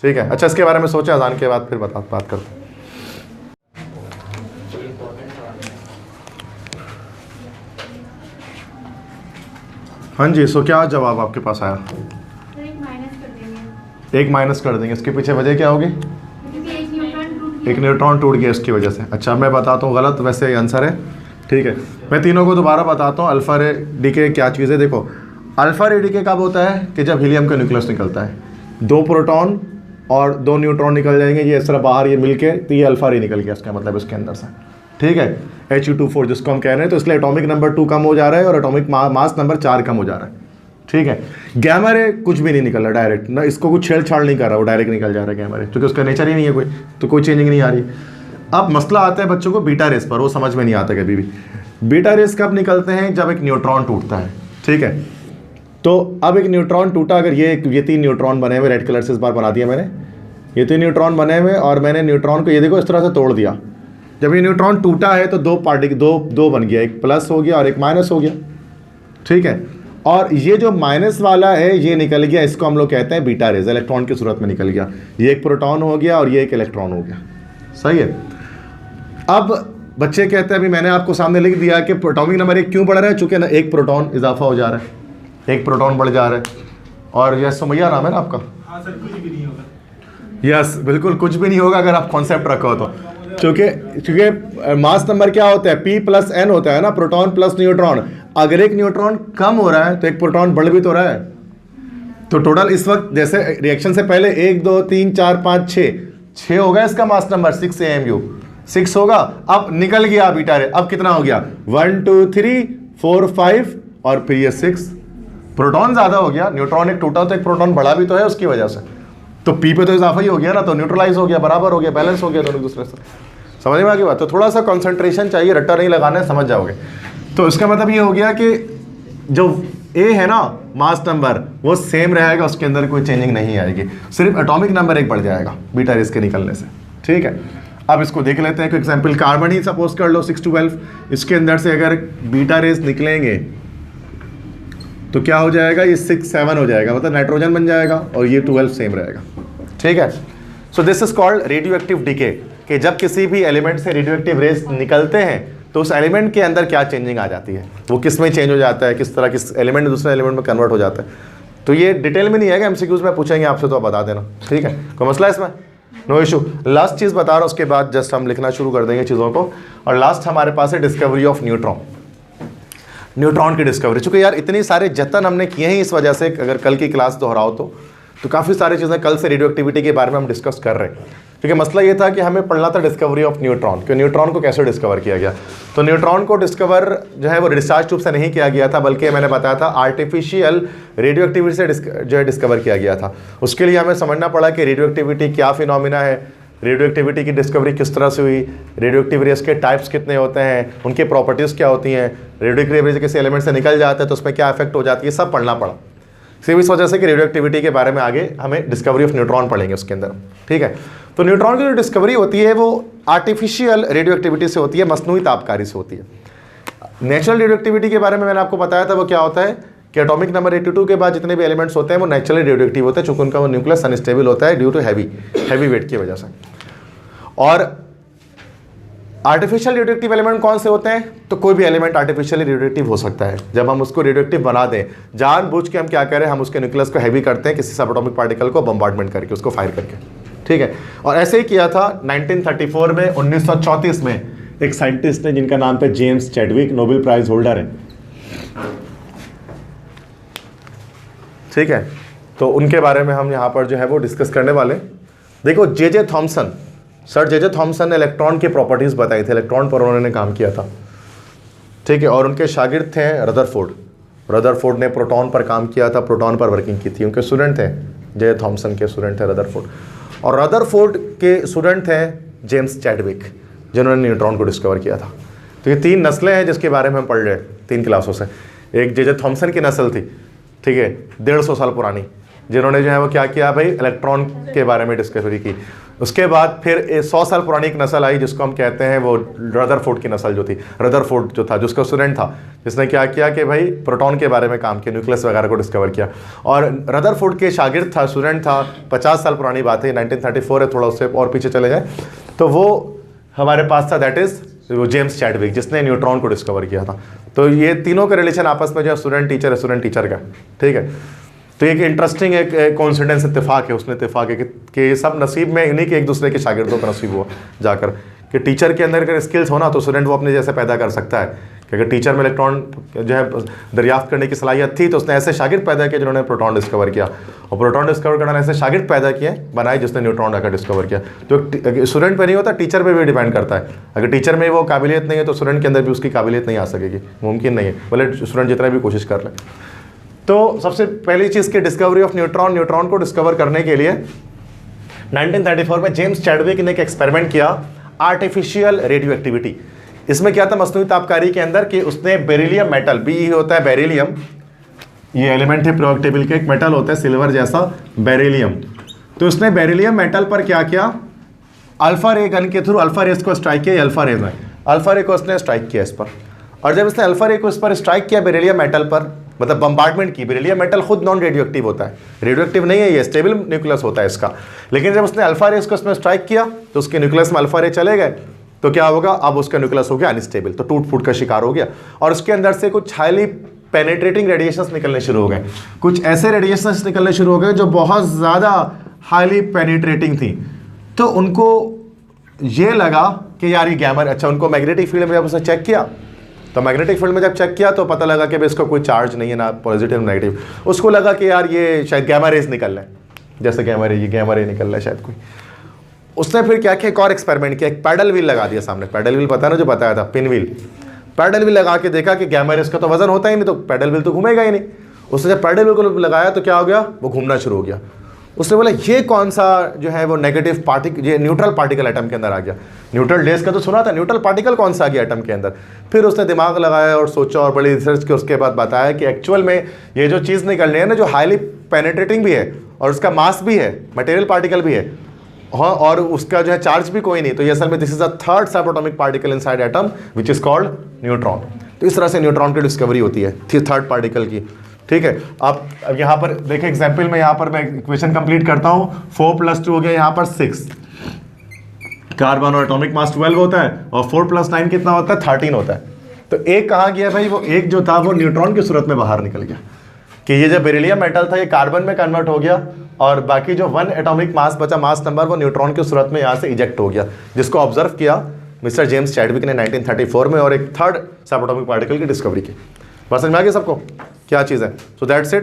ठीक है। अच्छा, इसके बारे में सोचा अजान के बाद फिर बात करते हैं। हाँ जी, सो क्या जवाब आपके पास आया? एक माइनस कर देंगे, इसके पीछे वजह क्या होगी? एक न्यूट्रॉन टूट गया इसकी वजह से। अच्छा, मैं बताता हूँ गलत, वैसे आंसर है। ठीक है, मैं तीनों को दोबारा बताता हूँ। अल्फा रे डीके क्या चीज़ है? देखो, अल्फा रे डीके कब होता है कि जब हीलियम का न्यूक्लियस निकलता है, 2 प्रोटॉन और 2 न्यूट्रॉन निकल जाएंगे, ये इस तरह बाहर ये मिलके, तो ये अल्फा रे निकल गया, इसका मतलब इसके अंदर से। ठीक है, He2 जिसको हम कह रहे हैं, तो इसलिए एटॉमिक नंबर 2 कम हो जा रहा है और एटॉमिक मास नंबर 4 कम हो जा रहा है। ठीक है, गैमा रे कुछ भी नहीं निकल रहा डायरेक्ट ना, इसको कुछ छेड़छाड़ नहीं कर रहा, वो डायरेक्ट निकल जा रहा है गैमा रे, क्योंकि उसका नेचर ही नहीं है कोई, तो कोई चेंजिंग नहीं आ रही। अब मसला आता है बच्चों को बीटा रेस पर, वो समझ में नहीं आता कभी भी। बीटा रेस कब निकलते हैं? जब एक न्यूट्रॉन टूटता है। ठीक है, तो अब एक न्यूट्रॉन टूटा, अगर ये 3 न्यूट्रॉन बने हुए, रेड कलर से इस बार बना दिया मैंने, ये 3 न्यूट्रॉन बने हुए, और मैंने न्यूट्रॉन को ये देखो इस तरह से तोड़ दिया। जब ये न्यूट्रॉन टूटा है तो 2 पार्टिकल, दो बन गया, एक प्लस हो गया और एक माइनस हो गया। ठीक है, और ये जो माइनस वाला है ये निकल गया, इसको हम लोग कहते हैं बीटा रेज, इलेक्ट्रॉन की सूरत में निकल गया। ये एक प्रोटॉन हो गया और ये एक इलेक्ट्रॉन हो गया। सही है। अब बच्चे कहते हैं, अभी मैंने आपको सामने लिख दिया कि एटॉमिक नंबर 1 क्यों बढ़ रहा है, चूंकि ना एक प्रोटॉन इजाफा हो जा रहा है, एक प्रोटॉन बढ़ जा रहा है। और यह सुमैया नाम है ना आपका?
हाँ सर, कुछ भी नहीं होगा।
यस, बिल्कुल कुछ भी नहीं होगा अगर आप कॉन्सेप्ट रखो तो, क्योंकि मास नंबर क्या होता है, P + N होता है ना, प्रोटॉन प्लस न्यूट्रॉन। अगर एक न्यूट्रॉन कम हो रहा है तो एक प्रोटॉन बढ़ भी तो रहा है। तो टोटल इस वक्त जैसे रिएक्शन से पहले 1 2 3 4 5 6 होगा इसका मास नंबर, 6 AMU 6 होगा। अब निकल गया बीटा रे, अब कितना हो गया? 1 2 3 4 5 और फिर ये 6। प्रोटॉन ज़्यादा हो गया, न्यूट्रॉन एक टूटा तो एक प्रोटॉन बढ़ा भी तो है उसकी वजह से, तो P पे तो इजाफा ही हो गया ना, तो न्यूट्रलाइज हो गया, बराबर हो गया, बैलेंस हो गया दोनों दूसरे से। समझ में आ गई बात? तो थोड़ा सा कंसंट्रेशन चाहिए, रट्टा नहीं लगाना है, समझ जाओगे। तो इसका मतलब ये हो गया कि जो A है ना मास नंबर, वो सेम रहेगा, उसके अंदर कोई चेंजिंग नहीं आएगी, सिर्फ एटॉमिक नंबर 1 बढ़ जाएगा बीटा रेस के निकलने से। ठीक है, अब इसको देख लेते हैं। कोई एग्जाम्पल, कार्बन ही सपोज कर लो 6 12, इसके अंदर से अगर बीटा रेस निकलेंगे तो क्या हो जाएगा? ये 6 7 हो जाएगा, मतलब नाइट्रोजन बन जाएगा, और ये 12 सेम रहेगा। ठीक है, so this is called radio active decay, कि जब किसी भी एलिमेंट से रेडियो एक्टिव रेस निकलते हैं तो उस एलिमेंट के अंदर क्या चेंजिंग आ जाती है, वो किस में चेंज हो जाता है, किस तरह किस एलिमेंट दूसरे एलिमेंट में कन्वर्ट हो जाता है। तो ये डिटेल में नहीं है, MCQs में पूछेंगे आपसे तो आप बता देना। ठीक है, कोई मसला है इसमें? No issue. लास्ट चीज़ बता रहा हूँ, उसके बाद जस्ट हम लिखना शुरू कर देंगे चीज़ों को। और लास्ट हमारे पास है डिस्कवरी ऑफ न्यूट्रॉन, न्यूट्रॉन की डिस्कवरी। चूँकि यार इतने सारे जतन हमने किए हैं, इस वजह से अगर कल की क्लास दोहराओ तो काफ़ी सारी चीज़ें कल से रेडियो एक्टिविटी के बारे में हम डिस्कस कर रहे हैं। क्योंकि मसला ये था कि हमें पढ़ना था डिस्कवरी ऑफ न्यूट्रॉन, कि न्यूट्रॉन को कैसे डिस्कवर किया गया। तो न्यूट्रॉन को डिस्कवर जो है वो डिस्चार्ज ट्यूब से नहीं किया गया था, बल्कि मैंने बताया था आर्टिफिशियल रेडियो एक्टिविटी से जो है डिस्कवर किया गया था। उसके लिए हमें समझना पड़ा कि रेडियो एक्टिविटी क्या फिनोमिना है, रेडियो एक्टिविटी की डिस्कवरी किस तरह से हुई, रेडियो एक्टिव रेस के टाइप्स कितने होते हैं, उनके प्रॉपर्टीज़ क्या होती हैं, रेडियो एक्टिव रेस किसी एलिमेंट से निकल जाता है तो उसमें क्या इफेक्ट हो जाती है, सब पढ़ना पड़ा। सिर्फ इस वजह से कि रेडियो एक्टिविटी के बारे में आगे हमें डिस्कवरी ऑफ न्यूट्रॉन पढ़ेंगे उसके अंदर। ठीक है, तो न्यूट्रॉन की जो डिस्कवरी होती है वो आर्टिफिशियल रेडियो एक्टिविटी से होती है, मसनूई तापकारी से होती है। नेचुरल रेडियो एक्टिविटी के बारे में मैंने आपको बताया था, वो क्या होता है कि एटॉमिक नंबर 82 के बाद जितने भी एलिमेंट्स होते हैं वो नेचुरली रेडियो एक्टिव होते हैं, चूँकि उनका वो न्यूक्लियस अनस्टेबल होता है ड्यू टू हैवी वेट की वजह से। और आर्टिफिशियल रेडियोएक्टिव एलिमेंट कौन से होते हैं? तो कोई भी एलिमेंट आर्टिफिशियली रेडियोएक्टिव हो सकता है। जब हम उसको रेडियोएक्टिव बना दें, जानबूझ के हम क्या करें, हम उसके न्यूक्लियस को हैवी करते हैं किसी सब एटॉमिक पार्टिकल को बम्बार्डमेंट करके, उसको फायर करके। ठीक है। और ऐसे ही किया था 1934 में, 1934 में एक साइंटिस्ट ने जिनका नाम पे James Chadwick, Nobel prize holder है, ठीक है। तो उनके बारे में हम यहाँ पर जो है वो डिस्कस करने वाले। देखो J Thomson, sir J Thomson ने इलेक्ट्रॉन की प्रॉपर्टीज बताई थी, इलेक्ट्रॉन पर उन्होंने काम किया था, ठीक है। और उनके शागिर्द थे रदरफोर्ड ने प्रोटॉन पर काम किया था, प्रोटॉन पर वर्किंग की थी। उनके स्टूडेंट थे, जे थॉमसन के स्टूडेंट थे रदरफोर्ड, और रदरफोर्ड के स्टूडेंट थे जेम्स चैडविक, जिन्होंने न्यूट्रॉन को डिस्कवर किया था। तो ये 3 नस्लें हैं जिसके बारे में हम पढ़ रहे हैं 3 क्लासों से। एक जे थॉमसन की नस्ल थी, ठीक है, 150 साल पुरानी, जिन्होंने जो है वो क्या किया भाई, इलेक्ट्रॉन के बारे में डिस्कवरी की। उसके बाद फिर 100 साल पुरानी एक नस्ल आई जिसको हम कहते हैं वो रदरफोर्ड की नस्ल जो थी। रदरफोर्ड जो था, जिसका स्टूडेंट था, जिसने क्या किया कि भाई प्रोटॉन के बारे में काम किया, न्यूक्लियस वगैरह को डिस्कवर किया। और रदरफोर्ड के शागिर्द था, स्टूडेंट था, 50 साल पुरानी बात है, 1934 है, थोड़ा उससे और पीछे चले जाए तो वो हमारे पास था, दैट इज वो जेम्स चैडविक, जिसने न्यूट्रॉन को डिस्कवर किया था। तो ये तीनों का रिलेशन आपस में जो है स्टूडेंट टीचर का, ठीक है। तो एक इंटरेस्टिंग एक कोइंसिडेंस, इत्तेफाक है, उसने इत्तेफाक है कि सब नसीब में इन्हीं के एक दूसरे के शागिर्दों का नसीब हुआ जाकर, कि टीचर के अंदर अगर स्किल्स हो ना तो स्टूडेंट वो अपने जैसे पैदा कर सकता है। कि अगर टीचर में इलेक्ट्रॉन जो है दरियाफ्त करने की सलाहियत थी तो उसने ऐसे शागिर्द पैदा किए जिन्होंने प्रोटॉन डिस्कवर किया, और प्रोटॉन डिस्कवर करना ऐसे शागिर्द पैदा किए बनाए जिसने न्यूट्रॉन आकर डिस्कवर किया। तो स्टूडेंट पर नहीं होता, टीचर पर भी डिपेंड करता है। अगर टीचर में वो काबिलियत नहीं है तो स्टूडेंट के अंदर भी उसकी काबिलियत नहीं आ सकेगी, मुमकिन नहीं है, भले स्टूडेंट जितना भी कोशिश कर ले। तो सबसे पहली चीज़ की डिस्कवरी ऑफ न्यूट्रॉन को डिस्कवर करने के लिए 1934 में जेम्स चैडविक ने एक एक्सपेरिमेंट किया, आर्टिफिशियल रेडियो एक्टिविटी। इसमें क्या था मसनूई तापकारी के अंदर कि उसने बेरिलियम मेटल, बी होता है बेरिलियम, ये एलिमेंट है पीरियोडिक टेबल के, एक मेटल होता है सिल्वर जैसा बेरिलियम। तो उसने बेरिलियम मेटल पर क्या किया, अल्फा रे गन के थ्रू अल्फा रेस को स्ट्राइक किया, अल्फा रेज है, अल्फा रे को उसने स्ट्राइक किया इस पर। और जब उसने अल्फा रे को इस पर स्ट्राइक किया बेरिलियम मेटल पर, मतलब बम्बार्डमेंट की, बेरिलियम मेटल खुद नॉन रेडियो एक्टिव होता है, रेडियो एक्टिव नहीं है, ये स्टेबल न्यूक्लियस होता है इसका। लेकिन जब उसने अल्फा रेस को इसमें स्ट्राइक किया तो उसके न्यूक्लियस में अल्फा रे चले गए, तो क्या होगा, अब उसका न्यूक्लियस हो गया अनस्टेबल, तो टूट फूट का शिकार हो गया। और उसके अंदर से कुछ हाईली पेनिट्रेटिंग रेडिएशंस निकलने शुरू हो गए, कुछ ऐसे रेडिएशंस निकलने शुरू हो गए जो बहुत ज़्यादा हाईली पेनिट्रेटिंग थी। तो उनको ये लगा कि यार ये गैमा, अच्छा उनको मैग्नेटिक फील्ड में जब उसने चेक किया तो मैग्नेटिक फील्ड में जब चेक किया तो पता लगा कि भाई इसका कोई चार्ज नहीं है, ना पॉजिटिव ना नेगेटिव। उसको लगा कि यार ये शायद गैमा रेज निकल रहा है, जैसे गैमा रे निकल रहा है शायद कोई। उसने फिर क्या किया, एक और एक्सपेरिमेंट किया, एक पैडल व्हील लगा दिया सामने, पैडल व्हील पता है ना जो बताया था, पिन व्हील, पैडल व्हील लगा के देखा कि गैमा रेज का तो वजन होता ही नहीं, तो पैडल व्हील तो घूमेगा ही नहीं। उसने जब पैडल व्हील को लगाया तो क्या हो गया, वो घूमना शुरू हो गया। उसने बोला ये कौन सा जो है वो नेगेटिव पार्टिकल, ये न्यूट्रल पार्टिकल एटम के अंदर आ गया। न्यूट्रल डेज का तो सुना था, न्यूट्रल पार्टिकल कौन सा आ गया एटम के अंदर। फिर उसने दिमाग लगाया और सोचा और बड़ी रिसर्च के उसके बाद बताया कि एक्चुअल में ये जो चीज़ निकल रही है ना, जो हाईली पेनिट्रेटिंग भी है और उसका मास भी है, मटेरियल पार्टिकल भी है, हाँ, और उसका जो है चार्ज भी कोई नहीं, तो ये असल में दिस इज अ थर्ड सब atomic particle inside atom which is called neutron. तो इस तरह से न्यूट्रॉन की डिस्कवरी होती है थर्ड पार्टिकल की, ठीक है। अब यहाँ पर देखें एग्जाम्पल में, यहाँ पर मैं इक्वेशन कंप्लीट करता हूँ, 4 + 2 हो गया, यहाँ पर 6, कार्बन और एटॉमिक मास 12 होता है, और 4 + 9 कितना होता है, 13 होता है। तो एक कहाँ गया भाई, वो एक जो था वो न्यूट्रॉन की सूरत में बाहर निकल गया, कि ये जो बेरिलियम मेटल था ये कार्बन में कन्वर्ट हो गया, और बाकी जो 1 एटॉमिक मास बचा, मास नंबर, वो न्यूट्रॉन की सूरत में यहाँ से इजेक्ट हो गया, जिसको ऑब्जर्व किया मिस्टर जेम्स चैडविक ने 1934 में, और एक थर्ड सब एटॉमिक पार्टिकल की डिस्कवरी की। बस समझ में आ गया सबको क्या चीज़ है। So that's it.